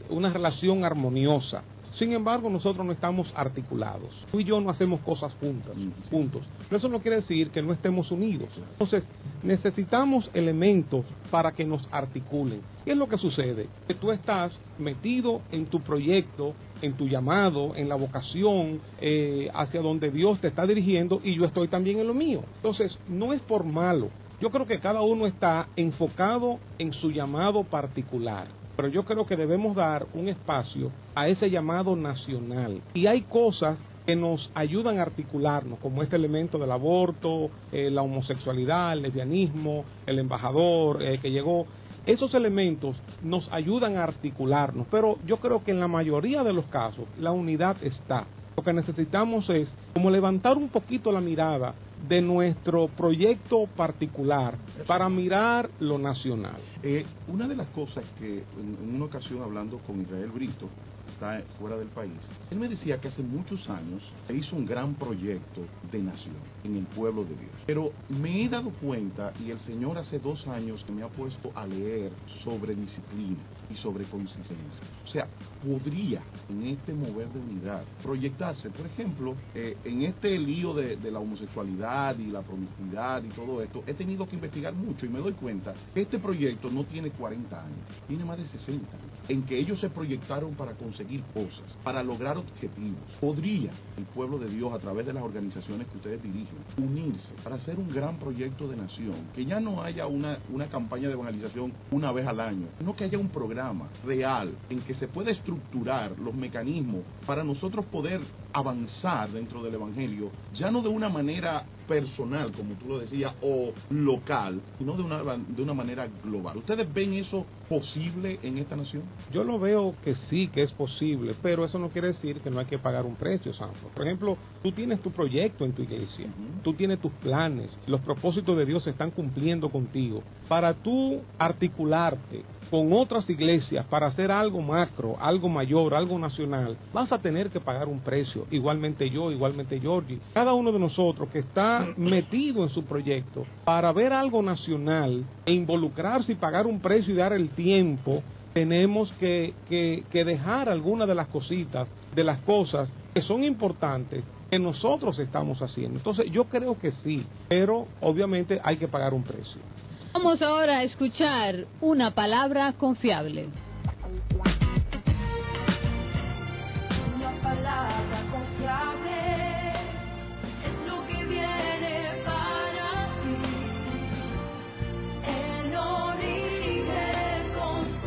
una relación armoniosa. Sin embargo, nosotros no estamos articulados. Tú y yo no hacemos cosas juntos. Pero eso no quiere decir que no estemos unidos. Entonces, necesitamos elementos para que nos articulen. ¿Qué es lo que sucede? Que tú estás metido en tu proyecto, en tu llamado, en la vocación, hacia donde Dios te está dirigiendo, y yo estoy también en lo mío. Entonces, no es por malo. Yo creo que cada uno está enfocado en su llamado particular. Pero yo creo que debemos dar un espacio a ese llamado nacional. Y hay cosas que nos ayudan a articularnos, como este elemento del aborto, la homosexualidad, el lesbianismo, el embajador que llegó. Esos elementos nos ayudan a articularnos, pero yo creo que en la mayoría de los casos la unidad está. Lo que necesitamos es como levantar un poquito la mirada de nuestro proyecto particular para mirar lo nacional. Una de las cosas que en una ocasión hablando con Israel Brito, está fuera del país, él me decía que hace muchos años se hizo un gran proyecto de nación en el pueblo de Dios. Pero me he dado cuenta, y el Señor hace 2 años que me ha puesto a leer sobre disciplina y sobre consistencia. O sea, podría en este mover de unidad proyectarse, por ejemplo, en este lío de la homosexualidad y la promiscuidad y todo esto, he tenido que investigar mucho y me doy cuenta que este proyecto no tiene 40 años, tiene más de 60 años, en que ellos se proyectaron para conseguir cosas, para lograr objetivos. Podría el pueblo de Dios, a través de las organizaciones que ustedes dirigen, unirse para hacer un gran proyecto de nación, que ya no haya una campaña de evangelización una vez al año, sino que haya un programa real en que se pueda estructurar los mecanismos para nosotros poder avanzar dentro del evangelio, ya no de una manera personal, como tú lo decías, o local, sino de una manera global. ¿Ustedes ven eso posible en esta nación? Yo lo veo que sí, que es posible, pero eso no quiere decir que no hay que pagar un precio, Sanford. Por ejemplo, tú tienes tu proyecto en tu iglesia, tú tienes tus planes, los propósitos de Dios se están cumpliendo contigo. Para tú articularte con otras iglesias para hacer algo macro, algo mayor, algo nacional, vas a tener que pagar un precio. Igualmente yo, igualmente Georgie. Cada uno de nosotros que está metido en su proyecto para ver algo nacional e involucrarse y pagar un precio y dar el tiempo, tenemos que dejar algunas de las cositas, de las cosas que son importantes que nosotros estamos haciendo. Entonces yo creo que sí, pero obviamente hay que pagar un precio. Vamos ahora a escuchar una palabra confiable. Una palabra confiable es lo que viene para ti. El origen constante.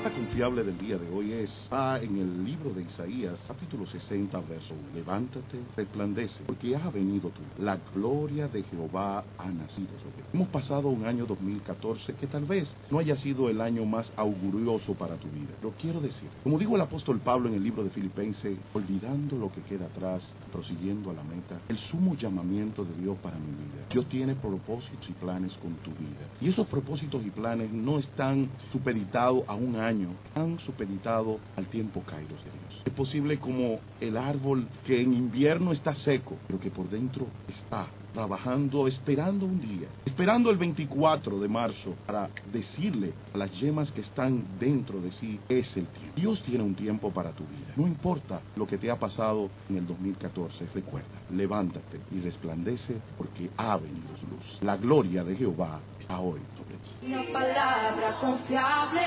La confiable del día de hoy está en el libro de Isaías, capítulo 60, verso 1. Levántate, resplandece, porque ha venido tú. La gloria de Jehová ha nacido sobre ti. Hemos pasado un año 2014 que tal vez no haya sido el año más augurioso para tu vida. Pero quiero decir, como dijo el apóstol Pablo en el libro de Filipenses, olvidando lo que queda atrás, prosiguiendo a la meta, el sumo llamamiento de Dios para mi vida. Dios tiene propósitos y planes con tu vida. Y esos propósitos y planes no están supeditados a un año, están supeditados al tiempo kairos de Dios. Es posible como el árbol que en invierno está seco, pero que por dentro está trabajando, esperando un día, esperando el 24 de marzo para decirle a las yemas que están dentro de sí, es el tiempo. Dios tiene un tiempo para tu vida. No importa lo que te ha pasado en el 2014, recuerda, levántate y resplandece porque ha venido su luz. La gloria de Jehová está hoy sobre ti. Una palabra confiable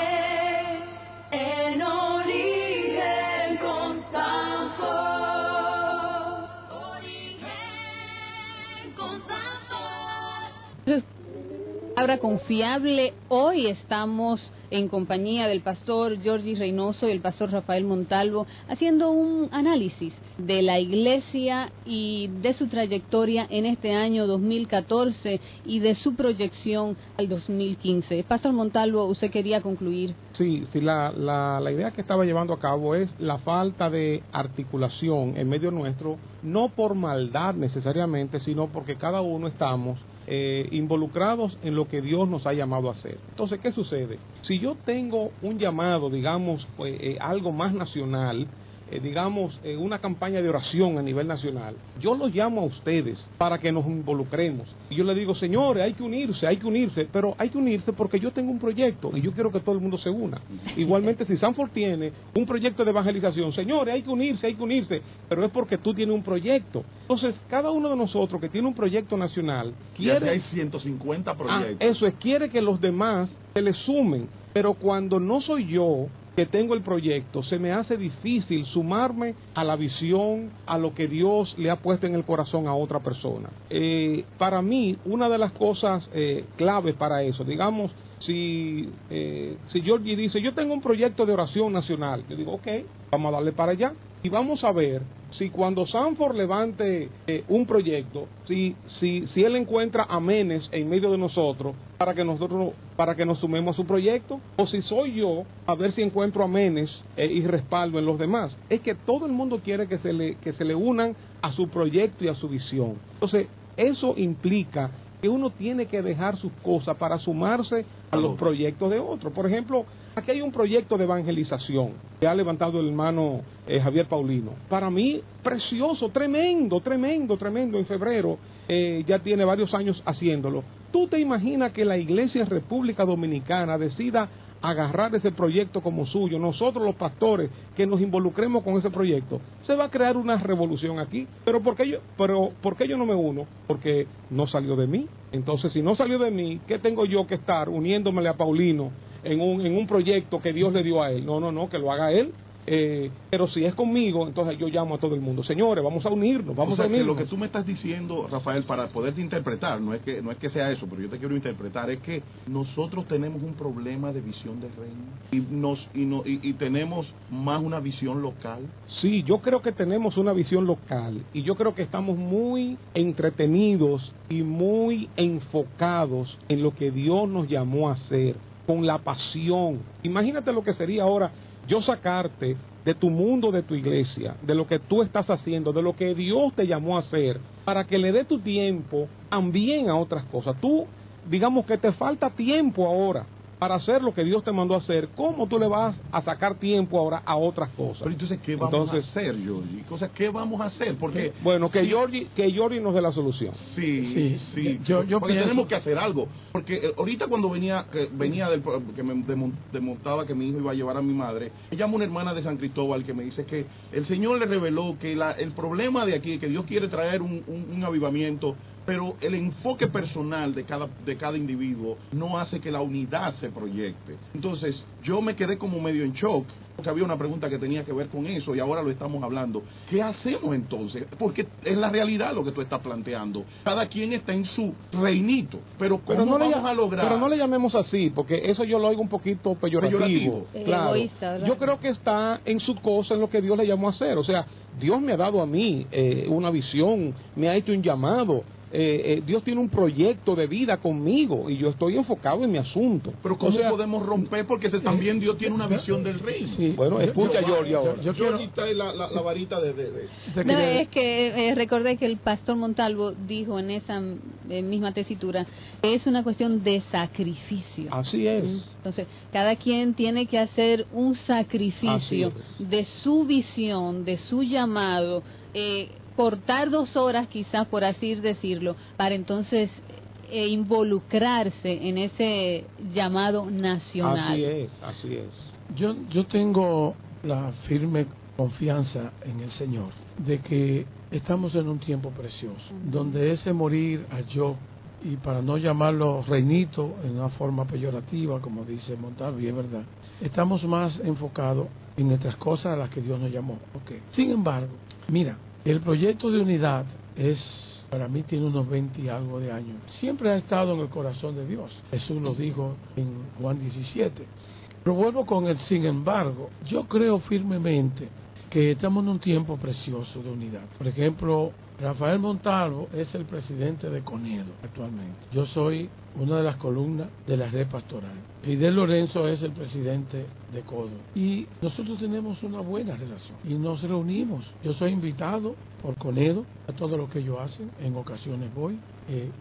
en origen constante. Origen constante. Palabra confiable. Hoy estamos en compañía del pastor Georgie Reynoso y el pastor Rafael Montalvo haciendo un análisis de la iglesia y de su trayectoria en este año 2014 y de su proyección al 2015. Pastor Montalvo, usted quería concluir. Sí, la idea que estaba llevando a cabo es la falta de articulación en medio nuestro, no por maldad necesariamente, sino porque cada uno estamos involucrados en lo que Dios nos ha llamado a hacer. Entonces, ¿qué sucede? Si yo tengo un llamado, digamos, algo más nacional, una campaña de oración a nivel nacional, yo los llamo a ustedes para que nos involucremos. Y yo les digo, señores, hay que unirse, pero hay que unirse porque yo tengo un proyecto y yo quiero que todo el mundo se una. Igualmente, si Sanford tiene un proyecto de evangelización, señores, hay que unirse, pero es porque tú tienes un proyecto. Entonces, cada uno de nosotros que tiene un proyecto nacional, quiere... hay 150 proyectos. Eso es, quiere que los demás se le sumen, pero cuando no soy yo que tengo el proyecto, se me hace difícil sumarme a la visión, a lo que Dios le ha puesto en el corazón a otra persona. Para mí, una de las cosas claves para eso, digamos, si Georgie dice, yo tengo un proyecto de oración nacional, yo digo, ok, vamos a darle para allá y vamos a ver si cuando Sanford levante un proyecto, si él encuentra amenes en medio de nosotros para que nos sumemos a su proyecto, o si soy yo, a ver si encuentro amenes y respaldo en los demás. Es que todo el mundo quiere que se le unan a su proyecto y a su visión. Entonces, eso implica que uno tiene que dejar sus cosas para sumarse a los proyectos de otros. Por ejemplo, aquí hay un proyecto de evangelización que ha levantado el hermano Javier Paulino. Para mí, precioso, tremendo. En febrero ya tiene varios años haciéndolo. ¿Tú te imaginas que la iglesia en República Dominicana decida agarrar ese proyecto como suyo? Nosotros los pastores que nos involucremos con ese proyecto, se va a crear una revolución aquí. ¿Por qué yo no me uno? Porque no salió de mí. Entonces, si no salió de mí, ¿qué tengo yo que estar uniéndomele a Paulino en un proyecto que Dios le dio a él? No, que lo haga él. Pero si es conmigo, entonces yo llamo a todo el mundo, señores, vamos a unirnos, Que lo que tú me estás diciendo, Rafael, para poderte interpretar, no es que sea eso, pero yo te quiero interpretar, es que nosotros tenemos un problema de visión del reino y tenemos más una visión local. Sí, yo creo que tenemos una visión local y yo creo que estamos muy entretenidos y muy enfocados en lo que Dios nos llamó a hacer, con la pasión. Imagínate lo que sería ahora yo sacarte de tu mundo, de tu iglesia, de lo que tú estás haciendo, de lo que Dios te llamó a hacer, para que le dé tu tiempo también a otras cosas. Tú, digamos que te falta tiempo ahora para hacer lo que Dios te mandó a hacer. ¿Cómo tú le vas a sacar tiempo ahora a otras cosas? Pero entonces, ¿qué vamos a hacer, Georgie? ¿Qué vamos a hacer? Porque bueno, que Georgie nos dé la solución. Sí. Porque tenemos que hacer algo. Porque ahorita cuando venía que me desmontaba que mi hijo iba a llevar a mi madre, me llama una hermana de San Cristóbal que me dice que el Señor le reveló que el problema de aquí, que Dios quiere traer un avivamiento, pero el enfoque personal de cada individuo no hace que la unidad se proyecte. Entonces, yo me quedé como medio en shock, porque había una pregunta que tenía que ver con eso y ahora lo estamos hablando. ¿Qué hacemos entonces? Porque es la realidad lo que tú estás planteando. Cada quien está en su reinito, pero ¿cómo vamos a lograr? Pero no le llamemos así, porque eso yo lo oigo un poquito peyorativo. Claro. Egoísta, ¿verdad? Yo creo que está en su cosa, en lo que Dios le llamó a hacer. O sea, Dios me ha dado a mí una visión, me ha hecho un llamado. Dios tiene un proyecto de vida conmigo y yo estoy enfocado en mi asunto. Pero ¿cómo podemos romper? Porque también Dios tiene una visión del reino. Sí. Bueno, escucha Georgie ahora. Yo quiero quitar la varita de No, es que recordé que el pastor Montalvo dijo en esa misma tesitura que es una cuestión de sacrificio. Así es. Entonces, cada quien tiene que hacer un sacrificio de su visión, de su llamado, cortar 2 horas quizás, por así decirlo, para entonces involucrarse en ese llamado nacional. Así es. Yo tengo la firme confianza en el Señor de que estamos en un tiempo precioso, donde ese morir a yo, y para no llamarlo reinito en una forma peyorativa, como dice Montalvo, y es verdad, estamos más enfocados en nuestras cosas a las que Dios nos llamó. Okay. Sin embargo, mira, el proyecto de unidad es para mí tiene unos 20 y algo de años. Siempre ha estado en el corazón de Dios. Jesús lo dijo en Juan 17. Pero vuelvo con el sin embargo. Yo creo firmemente que estamos en un tiempo precioso de unidad. Por ejemplo, Rafael Montalvo es el presidente de Conedo actualmente. Yo soy una de las columnas de la red pastoral. Fidel Lorenzo es el presidente de Codo. Y nosotros tenemos una buena relación y nos reunimos. Yo soy invitado por Conedo a todo lo que ellos hacen. En ocasiones voy.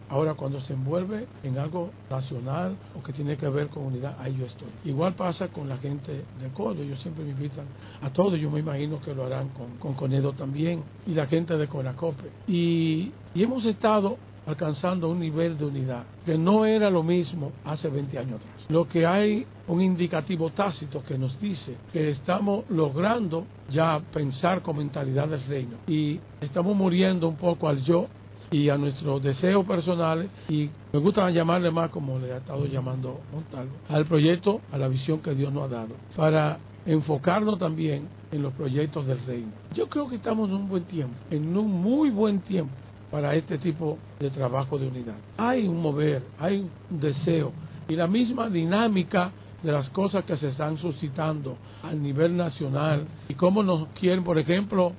Ahora cuando se envuelve en algo nacional o que tiene que ver con unidad, ahí yo estoy. Igual pasa con la gente de Codo. Ellos siempre me invitan a todos. Yo me imagino que lo harán con Conedo también. Y la gente de Conacope. Y hemos estado alcanzando un nivel de unidad que no era lo mismo hace 20 años atrás. Lo que hay un indicativo tácito que nos dice que estamos logrando ya pensar con mentalidad del reino y estamos muriendo un poco al yo y a nuestros deseos personales, y me gusta llamarle más, como le ha estado llamando Montalvo, al proyecto, a la visión que Dios nos ha dado, para enfocarnos también en los proyectos del reino. Yo creo que estamos en un buen tiempo, en un muy buen tiempo para este tipo de trabajo de unidad. Hay un mover, hay un deseo y la misma dinámica de las cosas que se están suscitando a nivel nacional y cómo nos quieren, por ejemplo,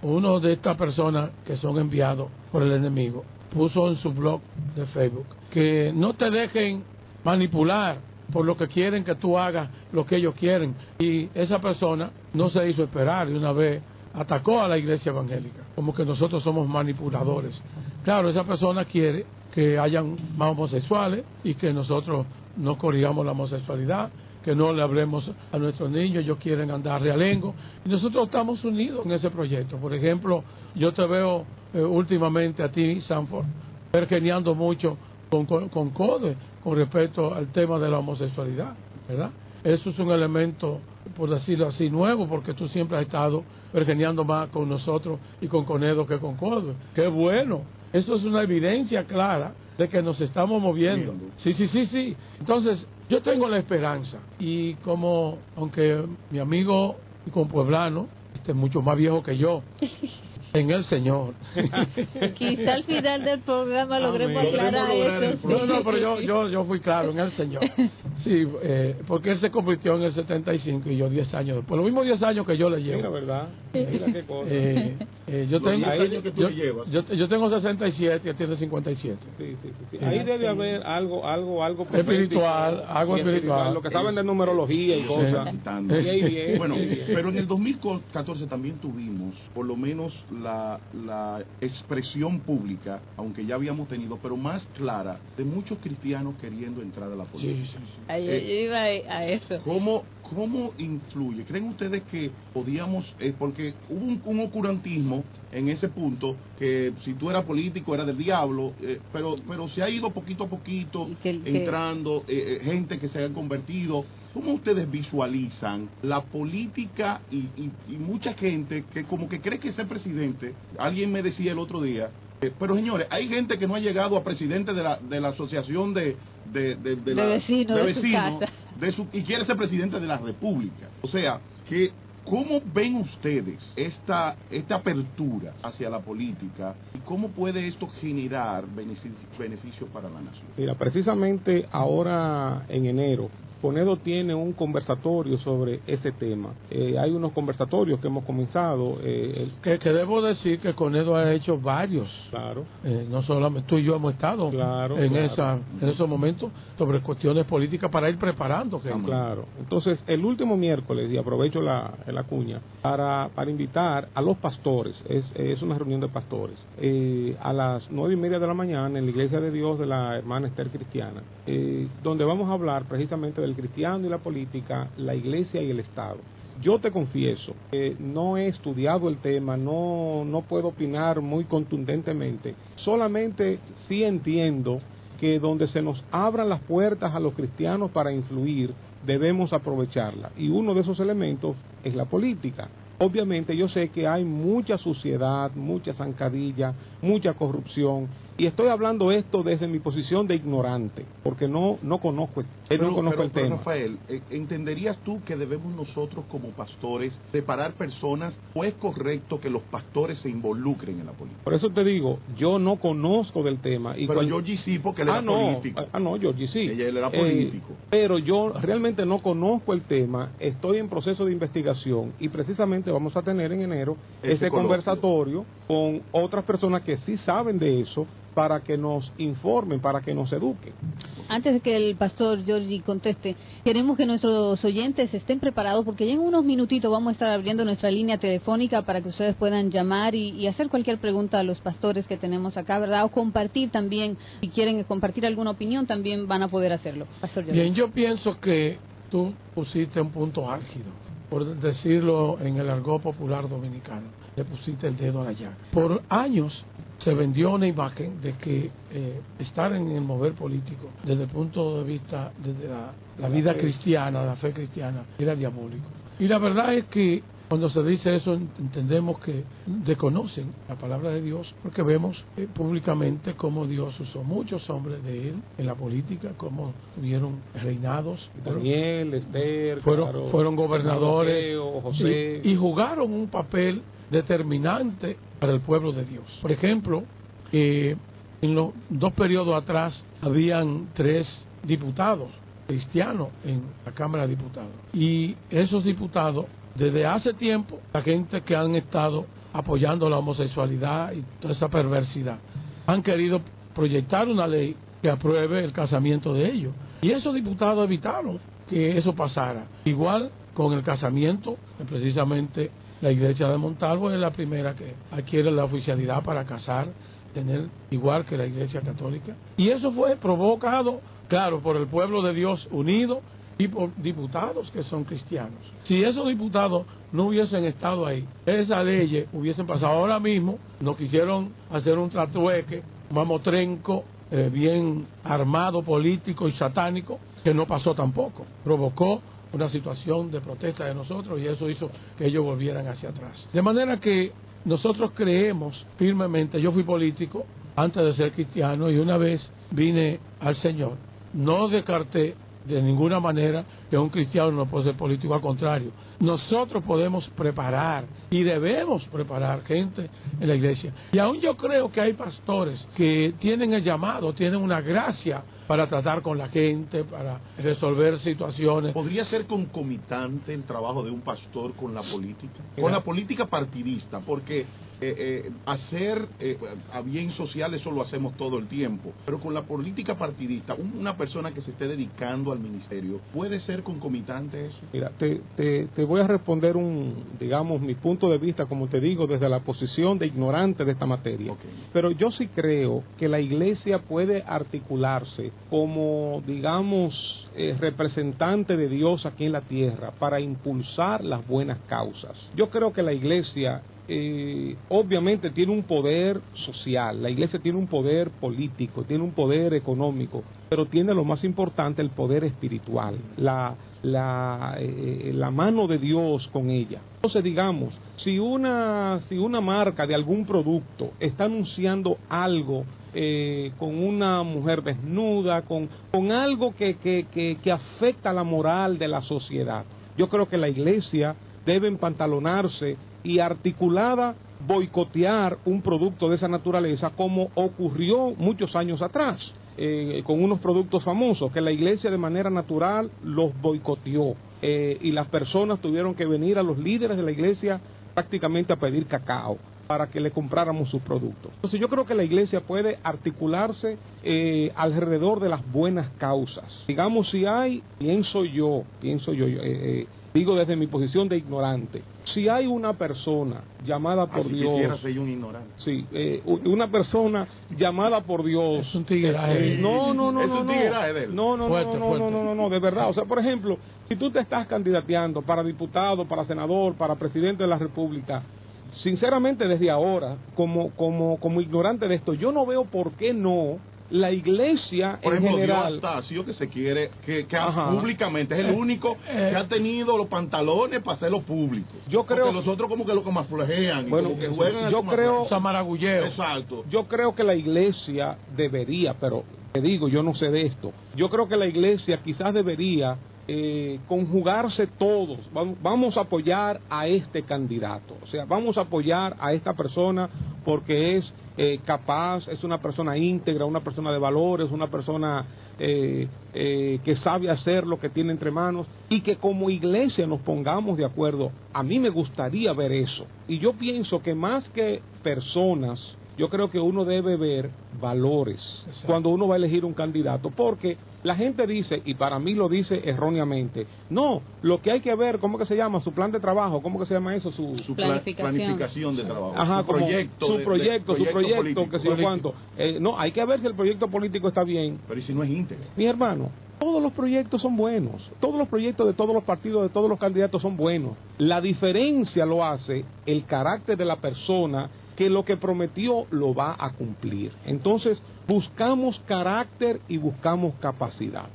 uno de estas personas que son enviados por el enemigo puso en su blog de Facebook que no te dejen manipular por lo que quieren que tú hagas lo que ellos quieren, y esa persona no se hizo esperar y una vez atacó a la iglesia evangélica como que nosotros somos manipuladores. Claro, esa persona quiere que hayan más homosexuales y que nosotros no corrigamos la homosexualidad, que no le hablemos a nuestros niños. Ellos quieren andar realengo y nosotros estamos unidos en ese proyecto. Por ejemplo, yo te veo últimamente a ti, Sanford, pergeneando mucho con CODE con respecto al tema de la homosexualidad, ¿verdad? Eso es un elemento, por decirlo así, nuevo, porque tú siempre has estado pergeneando más con nosotros y con Conedo que con CODE. ¡Qué bueno! Eso es una evidencia clara de que nos estamos moviendo. Sí. Entonces, yo tengo la esperanza, y como, aunque mi amigo y compueblano es mucho más viejo que yo, en el Señor. Quizá al final del programa logremos aclarar eso. Sí. No, pero yo fui claro, en el Señor. Sí, porque él se convirtió en el 75 y yo 10 años después. Los mismos 10 años que yo le llevo. Mira, ¿verdad? Mira qué cosa. Yo tengo 67 y él tiene 57. Sí. Ahí debe haber algo espiritual, algo espiritual. Lo que saben de numerología y cosas. Bueno, pero en el 2014 también tuvimos, por lo menos, la expresión pública, aunque ya habíamos tenido, pero más clara, de muchos cristianos queriendo entrar a la política. Sí. Yo iba a eso. ¿Cómo influye? ¿Creen ustedes que podíamos, porque hubo un oscurantismo en ese punto, que si tú eras político era del diablo, pero se ha ido poquito a poquito entrando gente que se ha convertido? ¿Cómo ustedes visualizan la política y mucha gente que como que cree que ser presidente? Alguien me decía el otro día, pero señores, hay gente que no ha llegado a presidente de la asociación de vecinos y quiere ser presidente de la república. O sea, que ¿cómo ven ustedes esta apertura hacia la política y cómo puede esto generar beneficios para la nación? Mira, precisamente ahora en enero, Conedo tiene un conversatorio sobre ese tema. Hay unos conversatorios que hemos comenzado. Que debo decir que Conedo ha hecho varios. Claro. No solamente tú y yo hemos estado en esos momentos sobre cuestiones políticas para ir preparando. Claro. Entonces, el último miércoles, y aprovecho la cuña, para invitar a los pastores, es una reunión de pastores, a las 9:30 de la mañana en la Iglesia de Dios de la hermana Esther Cristiana, donde vamos a hablar precisamente del cristiano y la política, la iglesia y el Estado. Yo te confieso que no he estudiado el tema, no puedo opinar muy contundentemente, solamente sí entiendo que donde se nos abran las puertas a los cristianos para influir, debemos aprovecharla, y uno de esos elementos es la política. Obviamente yo sé que hay mucha suciedad, mucha zancadilla, mucha corrupción, Y estoy hablando esto desde mi posición de ignorante, porque no conozco el tema. Rafael, ¿entenderías tú que debemos nosotros como pastores preparar personas o es correcto que los pastores se involucren en la política? Por eso te digo, yo no conozco del tema. Pero Georgie sí, porque él era político. Georgie sí. Él era político. Pero yo realmente no conozco el tema, estoy en proceso de investigación y precisamente vamos a tener en enero ese conversatorio con otras personas que sí saben de eso, para que nos informen, para que nos eduquen. Antes de que el pastor Georgie conteste, queremos que nuestros oyentes estén preparados porque ya en unos minutitos vamos a estar abriendo nuestra línea telefónica para que ustedes puedan llamar y hacer cualquier pregunta a los pastores que tenemos acá, ¿verdad? O compartir también, si quieren compartir alguna opinión, también van a poder hacerlo. Pastor Georgie. Bien, yo pienso que tú pusiste un punto álgido, por decirlo en el argot popular dominicano, le pusiste el dedo a la llaga. Por años se vendió una imagen de que estar en el mover político, desde el punto de vista, desde la vida cristiana, la fe cristiana, era diabólico. Y la verdad es que cuando se dice eso entendemos que desconocen la palabra de Dios, porque vemos públicamente cómo Dios usó muchos hombres de él en la política, cómo tuvieron reinados. Daniel, Esther, fueron gobernadores, José, y jugaron un papel determinante para el pueblo de Dios. Por ejemplo, en los 2 periodos atrás habían 3 diputados cristianos en la Cámara de Diputados, y esos diputados desde hace tiempo, la gente que han estado apoyando la homosexualidad y toda esa perversidad han querido proyectar una ley que apruebe el casamiento de ellos, y esos diputados evitaron que eso pasara. Igual con el casamiento, precisamente la iglesia de Montalvo es la primera que adquiere la oficialidad para casar, tener igual que la iglesia católica. Y eso fue provocado, claro, por el pueblo de Dios unido y por diputados que son cristianos. Si esos diputados no hubiesen estado ahí, esas leyes hubiesen pasado ahora mismo. No quisieron hacer un tratueque, un mamotrenco bien armado, político y satánico, que no pasó tampoco. Provocó una situación de protesta de nosotros y eso hizo que ellos volvieran hacia atrás. De manera que nosotros creemos firmemente, yo fui político antes de ser cristiano y una vez vine al Señor, no descarté de ninguna manera que un cristiano no puede ser político, al contrario. Nosotros podemos preparar y debemos preparar gente en la iglesia. Y aún yo creo que hay pastores que tienen el llamado, tienen una gracia para tratar con la gente, para resolver situaciones. ¿Podría ser concomitante el trabajo de un pastor con la política? Con la política partidista, porque hacer a bien social eso lo hacemos todo el tiempo, pero con la política partidista, una persona que se esté dedicando al ministerio, ¿puede ser concomitante eso? Mira, te voy a responder digamos, mi punto de vista, como te digo, desde la posición de ignorante de esta materia. Okay. Pero yo sí creo que la iglesia puede articularse como, digamos, representante de Dios aquí en la tierra para impulsar las buenas causas. Yo creo que la iglesia obviamente tiene un poder social, la iglesia tiene un poder político, tiene un poder económico, pero tiene lo más importante, el poder espiritual, la mano de Dios con ella. Entonces, digamos, si una marca de algún producto está anunciando algo con una mujer desnuda, con algo que afecta la moral de la sociedad, yo creo que la iglesia debe empantalonarse y articulada boicotear un producto de esa naturaleza, como ocurrió muchos años atrás con unos productos famosos que la iglesia de manera natural los boicoteó y las personas tuvieron que venir a los líderes de la iglesia prácticamente a pedir cacao para que le compráramos sus productos. Entonces yo creo que la iglesia puede articularse alrededor de las buenas causas. Digamos, si hay, pienso yo, digo desde mi posición de ignorante, si hay una persona llamada por Dios... quisiera ser un ignorante. Sí, una persona llamada por Dios... Es un tigueraje. No, de verdad. O sea, por ejemplo, si tú te estás candidateando para diputado, para senador, para presidente de la República, sinceramente desde ahora, como ignorante de esto, yo no veo por qué no la iglesia por en ejemplo, general... Dios Astacio, que se quiere, que Ajá. públicamente es el único que ha tenido los pantalones para hacerlo público. Yo creo... Porque los otros como que lo camuflajean, Bueno, como que juegan yo creo... Samaragulleo. Exacto. Yo creo que la iglesia debería, pero te digo, yo no sé de esto, yo creo que la iglesia quizás debería conjugarse todos, vamos a apoyar a este candidato, o sea, vamos a apoyar a esta persona porque es capaz, es una persona íntegra, una persona de valores, una persona que sabe hacer lo que tiene entre manos, y que como iglesia nos pongamos de acuerdo. A mí me gustaría ver eso, y yo pienso que más que personas, yo creo que uno debe ver valores. Exacto. Cuando uno va a elegir un candidato, porque la gente dice, y para mí lo dice erróneamente, no, lo que hay que ver, ¿cómo que se llama? Su plan de trabajo, ¿cómo que se llama eso? Su planificación de trabajo. Ajá, su proyecto, su proyecto, político, que sé yo cuánto. No, hay que ver si el proyecto político está bien. Pero ¿y si no es íntegro? Mi hermano, todos los proyectos son buenos, todos los proyectos de todos los partidos, de todos los candidatos son buenos. La diferencia lo hace el carácter de la persona, que lo que prometió lo va a cumplir. Entonces, buscamos carácter y buscamos capacidad.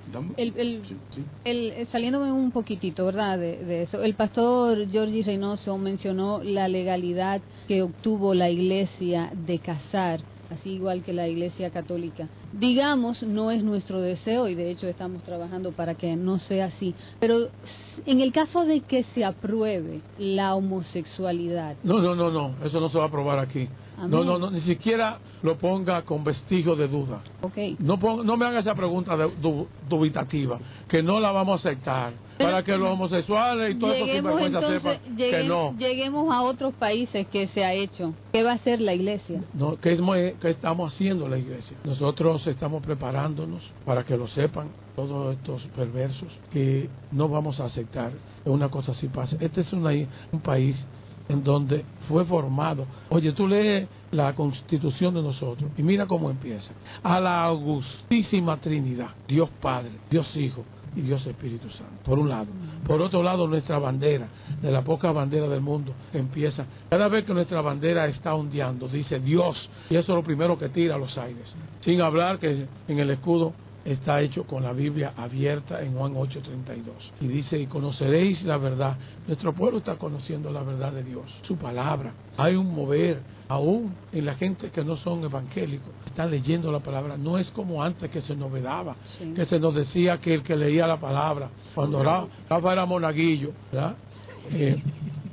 Saliéndome un poquitito, ¿verdad?, de eso, el pastor Georgie Reynoso mencionó la legalidad que obtuvo la iglesia de casar, así igual que la iglesia católica. Digamos, no es nuestro deseo, y de hecho estamos trabajando para que no sea así, pero en el caso de que se apruebe la homosexualidad... No, eso no se va a aprobar aquí. No, ni siquiera lo ponga con vestigio de duda. Okay. No me haga esa pregunta dubitativa, que no la vamos a aceptar, para que los homosexuales y todos esos sinvergüenzas sepan que no. Lleguemos a otros países que se ha hecho. ¿Qué va a hacer la iglesia? No, ¿qué estamos haciendo la iglesia? Nosotros estamos preparándonos para que lo sepan todos estos perversos, que no vamos a aceptar que una cosa así pase. Este es un país en donde fue formado. Oye, tú lees la Constitución de nosotros y mira cómo empieza. A la augustísima Trinidad, Dios Padre, Dios Hijo y Dios Espíritu Santo, por un lado. Por otro lado, nuestra bandera, de la poca bandera del mundo, empieza. Cada vez que nuestra bandera está ondeando, dice Dios, y eso es lo primero que tira a los aires. Sin hablar que en el escudo está hecho con la Biblia abierta en Juan 8:32. Y dice, y conoceréis la verdad. Nuestro pueblo está conociendo la verdad de Dios, su palabra. Hay un mover, aún en la gente que no son evangélicos, están leyendo la palabra. No es como antes, que se nos vedaba, sí, que se nos decía que el que leía la palabra, cuando Rafa era monaguillo, ¿verdad?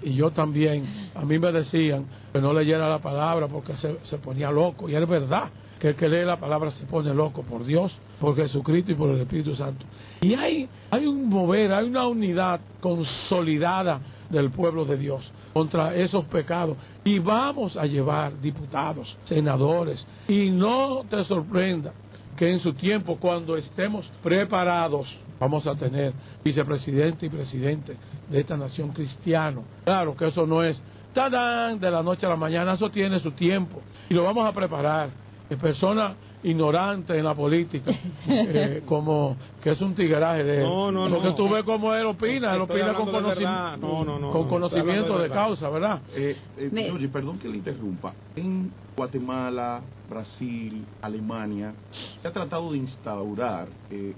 Y yo también, a mí me decían que no leyera la palabra porque se ponía loco, y es verdad que el que lee la palabra se pone loco, por Dios, por Jesucristo y por el Espíritu Santo. Y hay un mover, hay una unidad consolidada del pueblo de Dios contra esos pecados, y vamos a llevar diputados, senadores, y no te sorprenda que en su tiempo, cuando estemos preparados, vamos a tener vicepresidente y presidente de esta nación cristiano. Claro que eso no es ¡tadán!, de la noche a la mañana, eso tiene su tiempo, y lo vamos a preparar. Personas ignorantes en la política, como que es un tigraje de él. No. Porque tú ves cómo él opina con conocimiento de causa, ¿verdad? Georgie, perdón que le interrumpa. En Guatemala, Brasil, Alemania, se ha tratado de instaurar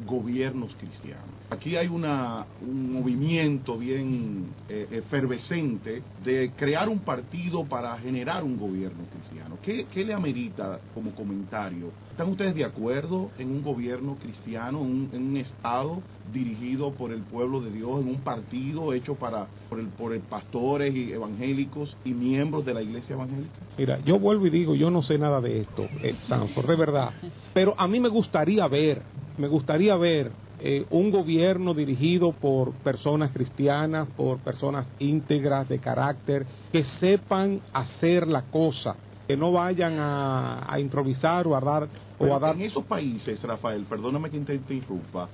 gobiernos cristianos. Aquí hay un movimiento bien efervescente de crear un partido para generar un gobierno cristiano. ¿Qué le amerita como comentario? ¿Están ustedes de acuerdo en un gobierno cristiano, en un Estado dirigido por el pueblo de Dios, en un partido hecho por pastores y evangélicos y miembros de la iglesia evangélica? Mira, yo vuelvo y digo, yo no sé nada de esto, Sanford, de verdad, pero a mí me gustaría ver un gobierno dirigido por personas cristianas, por personas íntegras de carácter, que sepan hacer la cosa, que no vayan a improvisar o a dar... En esos países, Rafael, perdóname que te interrumpa,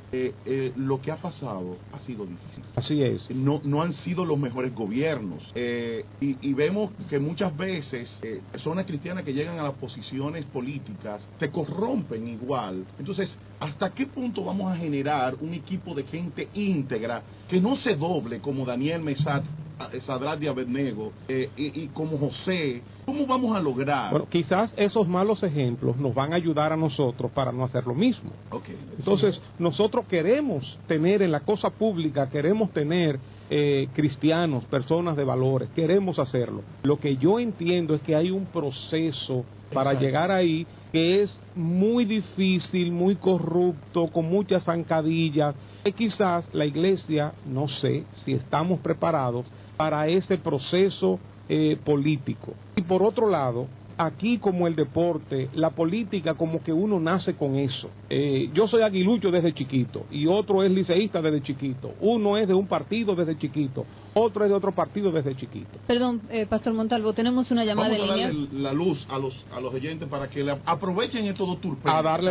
lo que ha pasado ha sido difícil. Así es. No han sido los mejores gobiernos. Y vemos que muchas veces personas cristianas que llegan a las posiciones políticas se corrompen igual. Entonces, ¿hasta qué punto vamos a generar un equipo de gente íntegra que no se doble como Daniel Mesach, Sadrach de Abednego, y como José, ¿Cómo vamos a lograr? Bueno, quizás esos malos ejemplos nos van a ayudar a nosotros para no hacer lo mismo. Okay. Entonces, nosotros queremos tener en la cosa pública, queremos tener cristianos, personas de valores, queremos hacerlo. Lo que yo entiendo es que hay un proceso para llegar ahí que es muy difícil, muy corrupto, con muchas zancadillas, que quizás la iglesia, no sé si estamos preparados para ese proceso político. Y por otro lado, aquí como el deporte, la política como que uno nace con eso. Yo soy aguilucho desde chiquito y otro es liceísta desde chiquito. Uno es de un partido desde chiquito, otro es de otro partido desde chiquito. Perdón, Pastor Montalvo, tenemos una llamada Vamos en a línea. darle la luz a los oyentes para que aprovechen estos dos turpeles. A darle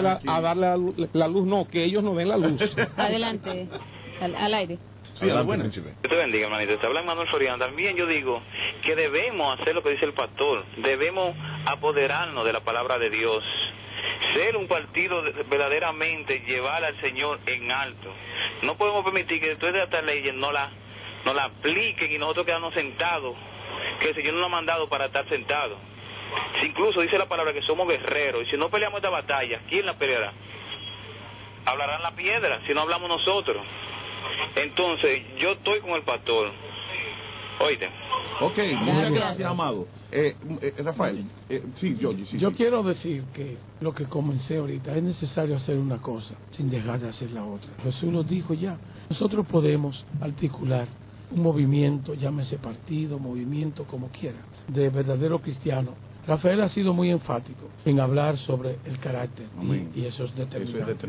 la luz, no, que ellos nos den la luz. Adelante, al aire. Sí, a la buena. Dios te bendiga, hermanito. Te habla Manuel Soriano. También yo digo que debemos hacer lo que dice el pastor. Debemos apoderarnos de la palabra de Dios. Ser un partido verdaderamente, llevar al Señor en alto. No podemos permitir que después de estas leyes no la apliquen y nosotros quedarnos sentados. Que el Señor nos ha mandado para estar sentados. Si incluso dice la palabra que somos guerreros. Y si no peleamos esta batalla, ¿quién la peleará? Hablarán la piedra si no hablamos nosotros. Entonces, yo estoy con el pastor. Oíste. Ok, muchas gracias, amado. Rafael, sí, Georgie, sí. Yo quiero decir que lo que comencé ahorita, es necesario hacer una cosa sin dejar de hacer la otra. Jesús lo dijo ya. Nosotros podemos articular un movimiento, llámese partido, movimiento, como quiera, de verdadero cristiano. Rafael ha sido muy enfático en hablar sobre el carácter y eso es determinante.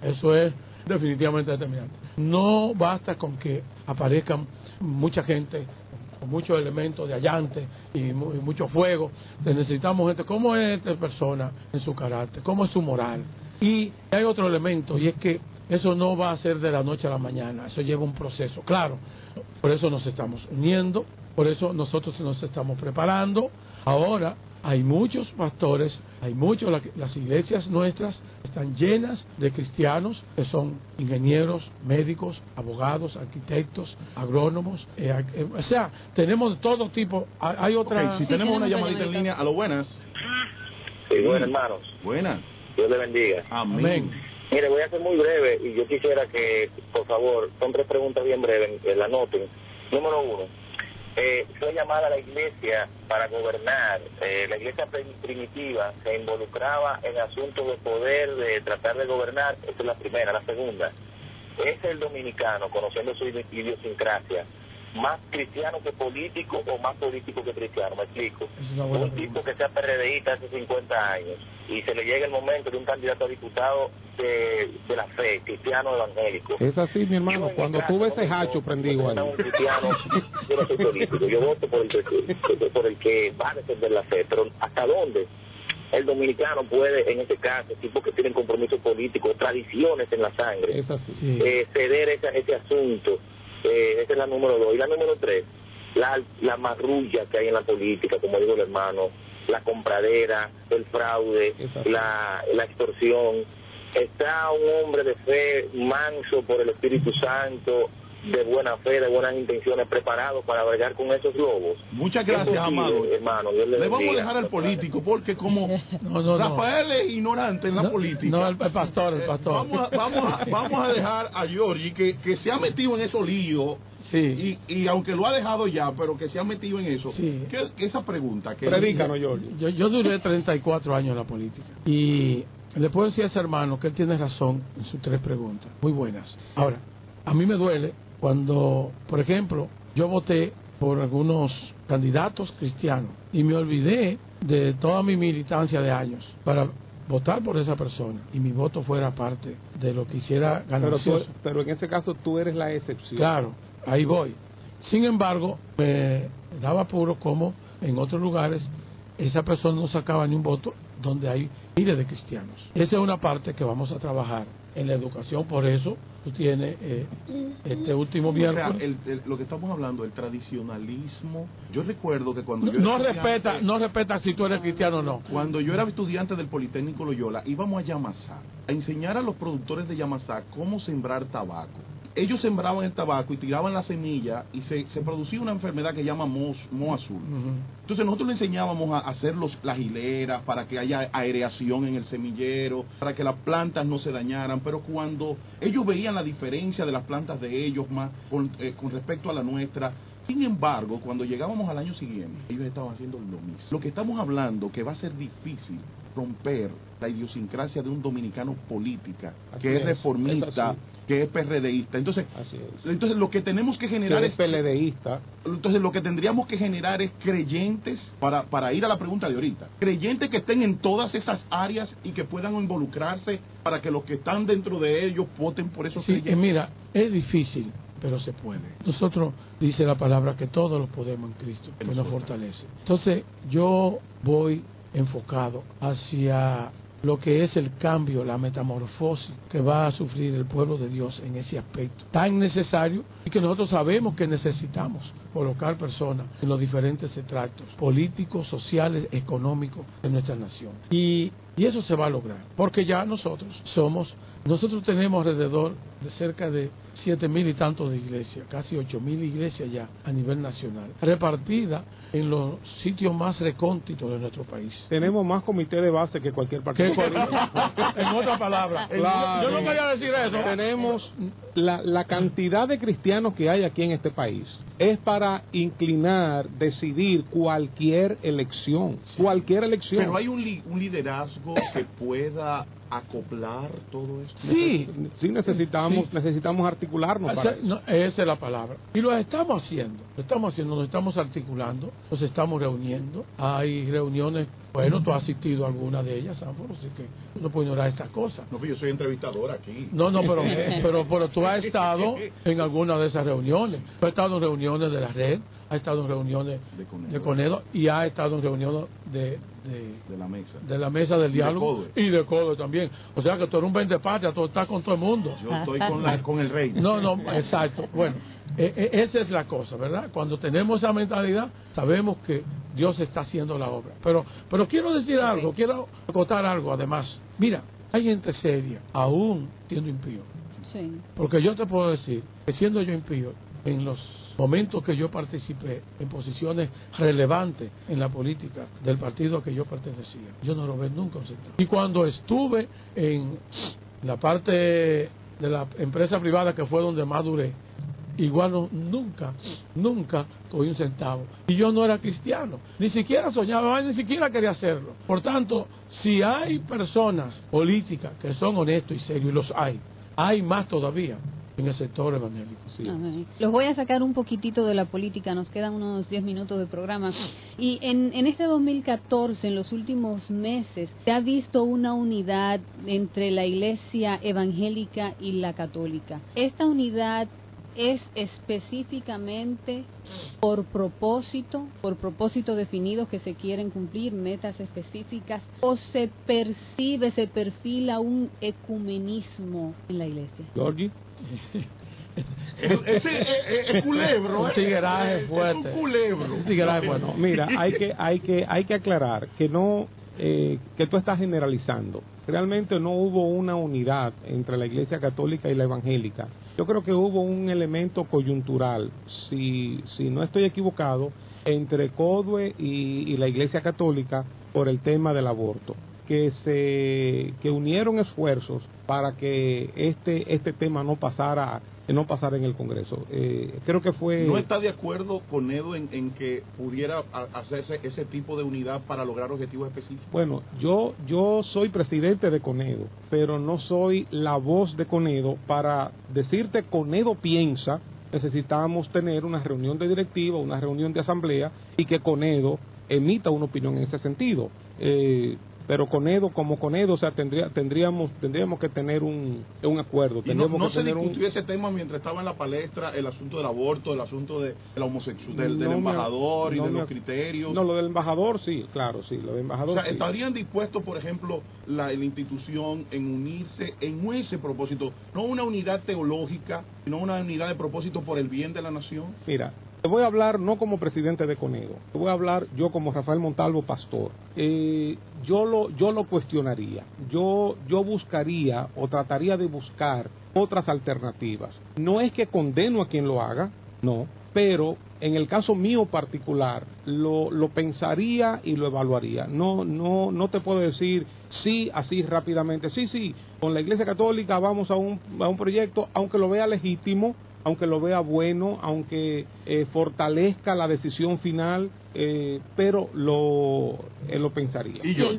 Eso es definitivamente determinante. No basta con que aparezcan mucha gente con muchos elementos de allante y mucho fuego. Necesitamos gente, ¿cómo es esta persona en su carácter? ¿Cómo es su moral? Y hay otro elemento, y es que eso no va a ser de la noche a la mañana, eso lleva un proceso, claro. Por eso nos estamos uniendo, por eso nosotros nos estamos preparando. Ahora hay muchos pastores, las iglesias nuestras están llenas de cristianos que son ingenieros, médicos, abogados, arquitectos, agrónomos, o sea, tenemos de todo tipo. Hay otra. Okay, si tenemos una llamadita en línea, a lo buenas. Sí, buenas, hermanos. Buenas. Dios le bendiga. Amén. Mire, voy a ser muy breve y yo quisiera que, por favor, son 3 preguntas bien breves, la anoten. Número 1. Fue llamada a la iglesia para gobernar. La iglesia primitiva se involucraba en asuntos de poder, de tratar de gobernar. Esa es la primera. La segunda, ¿es el dominicano, conociendo su idiosincrasia, más cristiano que político o más político que cristiano? Me explico. Un tipo que sea PRDista hace 50 años y se le llega el momento de un candidato a diputado de la fe, cristiano evangélico. Es así, mi hermano, cuando tú ves ese hacho prendido ahí. Un cristiano, yo no soy político, yo voto por el que va a defender la fe, pero ¿hasta dónde el dominicano puede, en este caso, tipos que tienen compromiso político, tradiciones en la sangre, es así, ceder ese asunto? Esa es la número 2. Y la número 3, la marrulla que hay en la política, como digo el hermano, la compradera, el fraude, la extorsión. Está un hombre de fe, manso por el Espíritu Santo, de buena fe, de buenas intenciones, preparado para bregar con esos lobos. Muchas gracias, amado. Hermano, le vamos a dejar al político, porque como Rafael es ignorante en la política. No, el pastor. Vamos a dejar a Georgie, que se ha metido en esos líos. Sí. Y aunque lo ha dejado ya, pero que se ha metido en eso. Sí. Esa pregunta. Predícanos, Georgie. Yo duré 34 años en la política. Y le puedo decir a ese hermano que él tiene razón en sus 3 preguntas. Muy buenas. Ahora, a mí me duele cuando, por ejemplo, yo voté por algunos candidatos cristianos y me olvidé de toda mi militancia de años para votar por esa persona y mi voto fuera parte de lo que hiciera ganancioso. Pero en este caso tú eres la excepción. Claro, ahí voy. Sin embargo, me daba apuro como en otros lugares esa persona no sacaba ni un voto donde hay miles de cristianos. Esa es una parte que vamos a trabajar en la educación, por eso tú tienes este último miércoles. O sea, lo que estamos hablando, el tradicionalismo. Yo recuerdo que cuando yo no respeta si tú eres cristiano o no. Cuando yo era estudiante del Politécnico Loyola, íbamos a Yamasá a enseñar a los productores de Yamasá cómo sembrar tabaco. ellos sembraban el tabaco y tiraban la semilla y se producía una enfermedad que se llama moho azul. Entonces nosotros le enseñábamos a hacer las hileras para que haya aireación en el semillero, para que las plantas no se dañaran, pero cuando ellos veían la diferencia de las plantas de ellos más con respecto a la nuestra, sin embargo, cuando llegábamos al año siguiente, ellos estaban haciendo lo mismo. Lo que estamos hablando, que va a ser difícil romper la idiosincrasia de un dominicano política, que es reformista, que es PRDista. Entonces lo que tenemos que generar es PLDista. Entonces lo que tendríamos que generar es creyentes, para ir a la pregunta de ahorita, creyentes que estén en todas esas áreas y que puedan involucrarse para que los que están dentro de ellos voten por esos creyentes. Mira, es difícil, pero se puede. Nosotros, dice la palabra, que todos lo podemos en Cristo, que nos fortalece. Entonces, yo voy enfocado hacia lo que es el cambio, la metamorfosis que va a sufrir el pueblo de Dios en ese aspecto tan necesario, y que nosotros sabemos que necesitamos colocar personas en los diferentes estratos políticos, sociales, económicos de nuestra nación. Y eso se va a lograr, porque ya nosotros tenemos alrededor de cerca de 7,000 y tantos de iglesias, casi 8,000 iglesias ya a nivel nacional, repartidas en los sitios más recónditos de nuestro país. Tenemos más comité de base que cualquier partido. En otras palabras, yo no quería decir eso. Tenemos la cantidad de cristianos que hay aquí en este país. Es para inclinar, decidir cualquier elección. Cualquier elección. Pero hay un liderazgo que pueda acoplar todo esto. Sí, necesitamos articularnos para eso. Esa es la palabra. Y lo estamos haciendo, nos estamos articulando, nos estamos reuniendo. Hay reuniones, bueno, tú has asistido a alguna de ellas, Sanford, así que no puedo ignorar estas cosas. No, pero yo soy entrevistador aquí. No, pero tú has estado en alguna de esas reuniones. Tú has estado en reuniones de la red, has estado en reuniones de Conedo y has estado en reuniones de la mesa del diálogo y de CODE también. O sea que tú eres un vendepatria, tú estás con todo el mundo. Yo estoy con el rey. No, exacto. Bueno, esa es la cosa, ¿verdad? Cuando tenemos esa mentalidad, sabemos que Dios está haciendo la obra. Pero quiero decir algo, quiero acotar algo además. Mira, hay gente seria, aún siendo impío. Sí. Porque yo te puedo decir que siendo yo impío, en los momentos que yo participé en posiciones relevantes en la política del partido a que yo pertenecía, yo no robé nunca un centavo. Y cuando estuve en la parte de la empresa privada, que fue donde más duré, igual nunca cogí un centavo. Y yo no era cristiano, ni siquiera soñaba, ni siquiera quería hacerlo. Por tanto, si hay personas políticas que son honestos y serios, y los hay más todavía en el sector evangélico. Sí. Los voy a sacar un poquitito de la política, nos quedan unos 10 minutos de programa. Y en este 2014, en los últimos meses, se ha visto una unidad entre la iglesia evangélica y la católica. Esta unidad es específicamente por propósitos definidos que se quieren cumplir, metas específicas, o se perfila un ecumenismo en la iglesia. Georgie. Ese culebro, un tigueraje fuerte. Es un culebro. Bueno, mira, hay que aclarar que no, que tú estás generalizando. Realmente no hubo una unidad entre la Iglesia Católica y la Evangélica. Yo creo que hubo un elemento coyuntural, si no estoy equivocado, entre CODUE y la Iglesia Católica por el tema del aborto, que unieron esfuerzos para que este tema no pasara en el Congreso. Creo que fue... ¿No está de acuerdo con Edo en que pudiera hacerse ese tipo de unidad para lograr objetivos específicos? Bueno, yo soy presidente de CONEDO, pero no soy la voz de CONEDO para decirte CONEDO piensa. Necesitamos tener una reunión de directiva, una reunión de asamblea, y que CONEDO emita una opinión en ese sentido. Pero CONEDO, como CONEDO, o sea, tendríamos que tener un acuerdo. ¿Y no se discutió ese tema mientras estaba en la palestra, el asunto del aborto, el asunto de la homosexualidad, del embajador y de los criterios? No, lo del embajador sí, claro, sí, lo del embajador. O sea, ¿estarían dispuestos, por ejemplo, la institución en unirse en ese propósito? No una unidad teológica, sino una unidad de propósito por el bien de la nación. Mira, Te voy a hablar no como presidente de Conedo, te voy a hablar yo como Rafael Montalvo, pastor. Yo lo cuestionaría, yo buscaría o trataría de buscar otras alternativas. No es que condeno a quien lo haga, no, pero en el caso mío particular lo pensaría y lo evaluaría. No te puedo decir sí así rápidamente. Sí, con la Iglesia Católica vamos a un proyecto, aunque lo vea legítimo, aunque lo vea bueno, aunque fortalezca la decisión final, pero lo pensaría. ¿Y yo?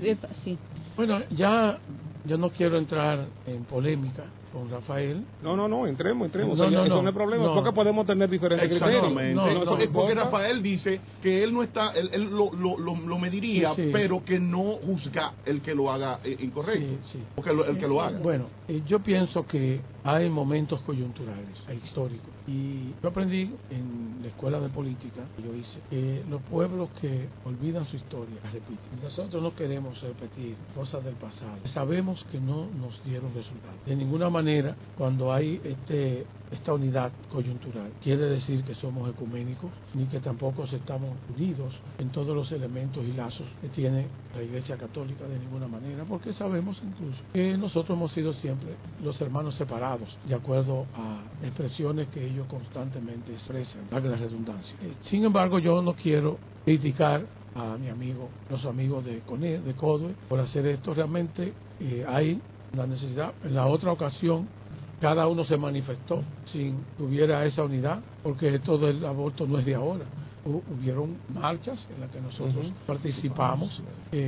Sí. Bueno, ya yo no quiero entrar en polémica con Rafael. No, entremos. No, eso no es problema, porque podemos tener diferentes criterios. Porque Rafael dice que él no está, él lo mediría, sí. Pero que no juzga el que lo haga incorrecto, sí. Porque el que lo haga. Bueno, yo pienso que hay momentos coyunturales, históricos, y yo aprendí en la escuela de política que yo hice que los pueblos que olvidan su historia la repiten. Nosotros no queremos repetir cosas del pasado, sabemos que no nos dieron resultados. De ninguna manera, cuando hay esta unidad coyuntural, quiere decir que somos ecuménicos, ni que tampoco estamos unidos en todos los elementos y lazos que tiene la Iglesia Católica, de ninguna manera, porque sabemos incluso que nosotros hemos sido siempre los hermanos separados, de acuerdo a expresiones que ellos constantemente expresan, valga la redundancia. Sin embargo, yo no quiero criticar a los amigos de CODUE por hacer esto. Realmente hay una necesidad. En la otra ocasión cada uno se manifestó sin que hubiera esa unidad, porque esto del aborto no es de ahora. Hubieron marchas en las que nosotros participamos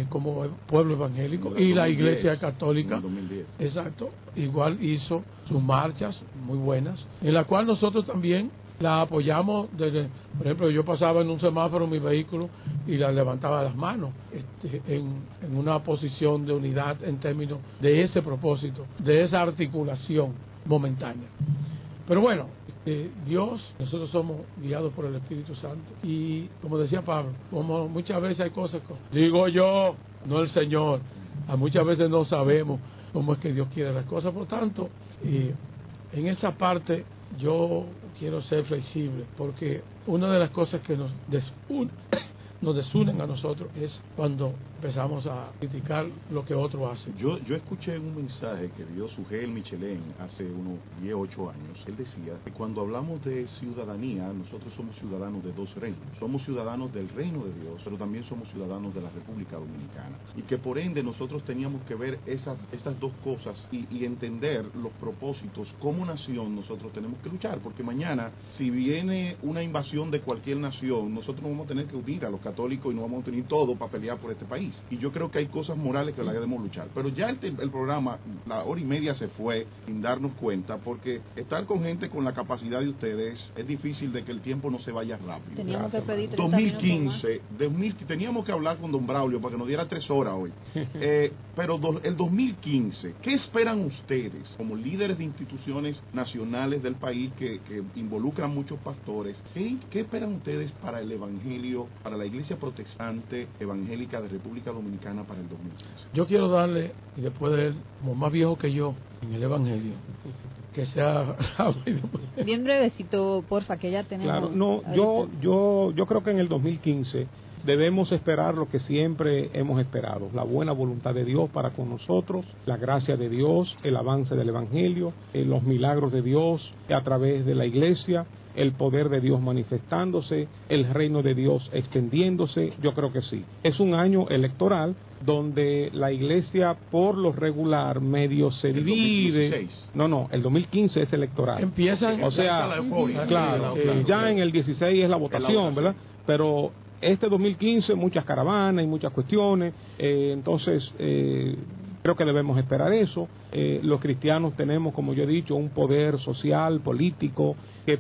como pueblo evangélico, y la Iglesia Católica, en 2010. Exacto, igual hizo sus marchas muy buenas, en la cual nosotros también la apoyamos. Por ejemplo, yo pasaba en un semáforo mi vehículo y la levantaba las manos en una posición de unidad en términos de ese propósito, de esa articulación momentánea. Pero bueno, Dios, nosotros somos guiados por el Espíritu Santo, y como decía Pablo, como muchas veces hay cosas, digo yo, no el Señor, muchas veces no sabemos cómo es que Dios quiere las cosas. Por tanto, en esa parte yo quiero ser flexible, porque una de las cosas que nos desunen a nosotros es cuando empezamos a criticar lo que otros hacen. Yo escuché un mensaje que dio Sugel Michelén hace unos 10, 8 años. Él decía que cuando hablamos de ciudadanía, nosotros somos ciudadanos de dos reinos. Somos ciudadanos del reino de Dios, pero también somos ciudadanos de la República Dominicana. Y que por ende nosotros teníamos que ver estas dos cosas y entender los propósitos. Como nación nosotros tenemos que luchar, porque mañana, si viene una invasión de cualquier nación, nosotros vamos a tener que unir a los católicos y no vamos a tener todo para pelear por este país. Y yo creo que hay cosas morales que las debemos luchar. Pero ya el programa, la hora y media se fue sin darnos cuenta, porque estar con gente con la capacidad de ustedes es difícil de que el tiempo no se vaya rápido. Teníamos que pedir 2015, teníamos que hablar con don Braulio para que nos diera 3 horas hoy. Pero el 2015, ¿qué esperan ustedes como líderes de instituciones nacionales del país que involucran muchos pastores? ¿Qué esperan ustedes para el evangelio, para la iglesia protestante evangélica de República Dominicana para el 2015? Yo quiero darle, y después de él, como más viejo que yo en el evangelio, que sea bien brevecito, porfa, que ya tenemos. Claro, no, yo creo que en el 2015 debemos esperar lo que siempre hemos esperado: la buena voluntad de Dios para con nosotros, la gracia de Dios, el avance del evangelio, los milagros de Dios a través de la iglesia, el poder de Dios manifestándose, el reino de Dios extendiéndose. Yo creo que sí. Es un año electoral donde la iglesia por lo regular medio se divide. 2016. No, el 2015 es electoral. Empiezan, o sea, claro, ya en el 16 es la votación, ¿verdad? Pero este 2015 muchas caravanas y muchas cuestiones, entonces creo que debemos esperar eso. Los cristianos tenemos, como yo he dicho, un poder social, político, que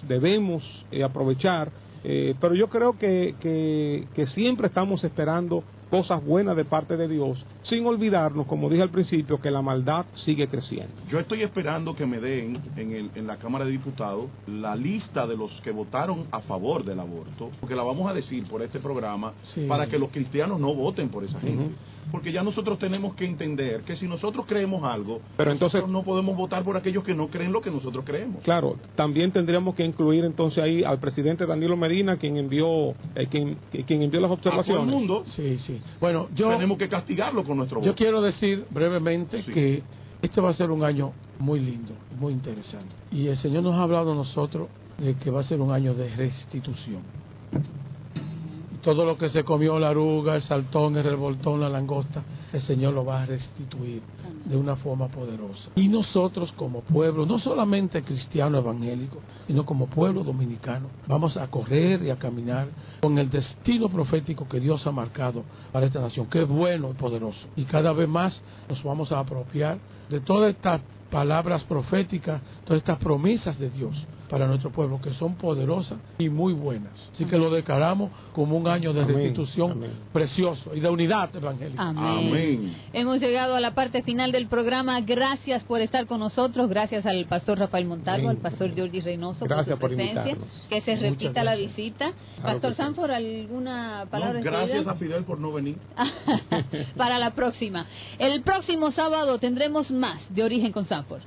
debemos aprovechar, pero yo creo que siempre estamos esperando cosas buenas de parte de Dios, sin olvidarnos, como dije al principio, que la maldad sigue creciendo. Yo estoy esperando que me den en la Cámara de Diputados la lista de los que votaron a favor del aborto, porque la vamos a decir por este programa, sí, para que los cristianos no voten por esa gente. porque ya nosotros tenemos que entender que si nosotros creemos algo, pero entonces nosotros no podemos votar por aquellos que no creen lo que nosotros creemos. Claro, también tendríamos que incluir entonces ahí al presidente Danilo Medina, quien envió las observaciones. A todo el mundo. Sí, sí. Bueno, tenemos que castigarlo con nuestro voto. Yo quiero decir brevemente que este va a ser un año muy lindo, muy interesante. Y el Señor nos ha hablado a nosotros de que va a ser un año de restitución. Todo lo que se comió la oruga, el saltón, el revoltón, la langosta, el Señor lo va a restituir de una forma poderosa. Y nosotros como pueblo, no solamente cristiano evangélico, sino como pueblo dominicano, vamos a correr y a caminar con el destino profético que Dios ha marcado para esta nación, que es bueno y poderoso. Y cada vez más nos vamos a apropiar de todas estas palabras proféticas, todas estas promesas de Dios para nuestro pueblo, que son poderosas y muy buenas. Así que lo declaramos como un año de restitución precioso y de unidad evangélica. Amén. Hemos llegado a la parte final del programa. Gracias por estar con nosotros. Gracias al pastor Rafael Montalvo, al pastor Georgie Reynoso por su presencia. Que se repita la visita. Pastor Sanford, ¿alguna palabra? Gracias a Fidel por no venir. Para la próxima. El próximo sábado tendremos más de Origen con Sanford.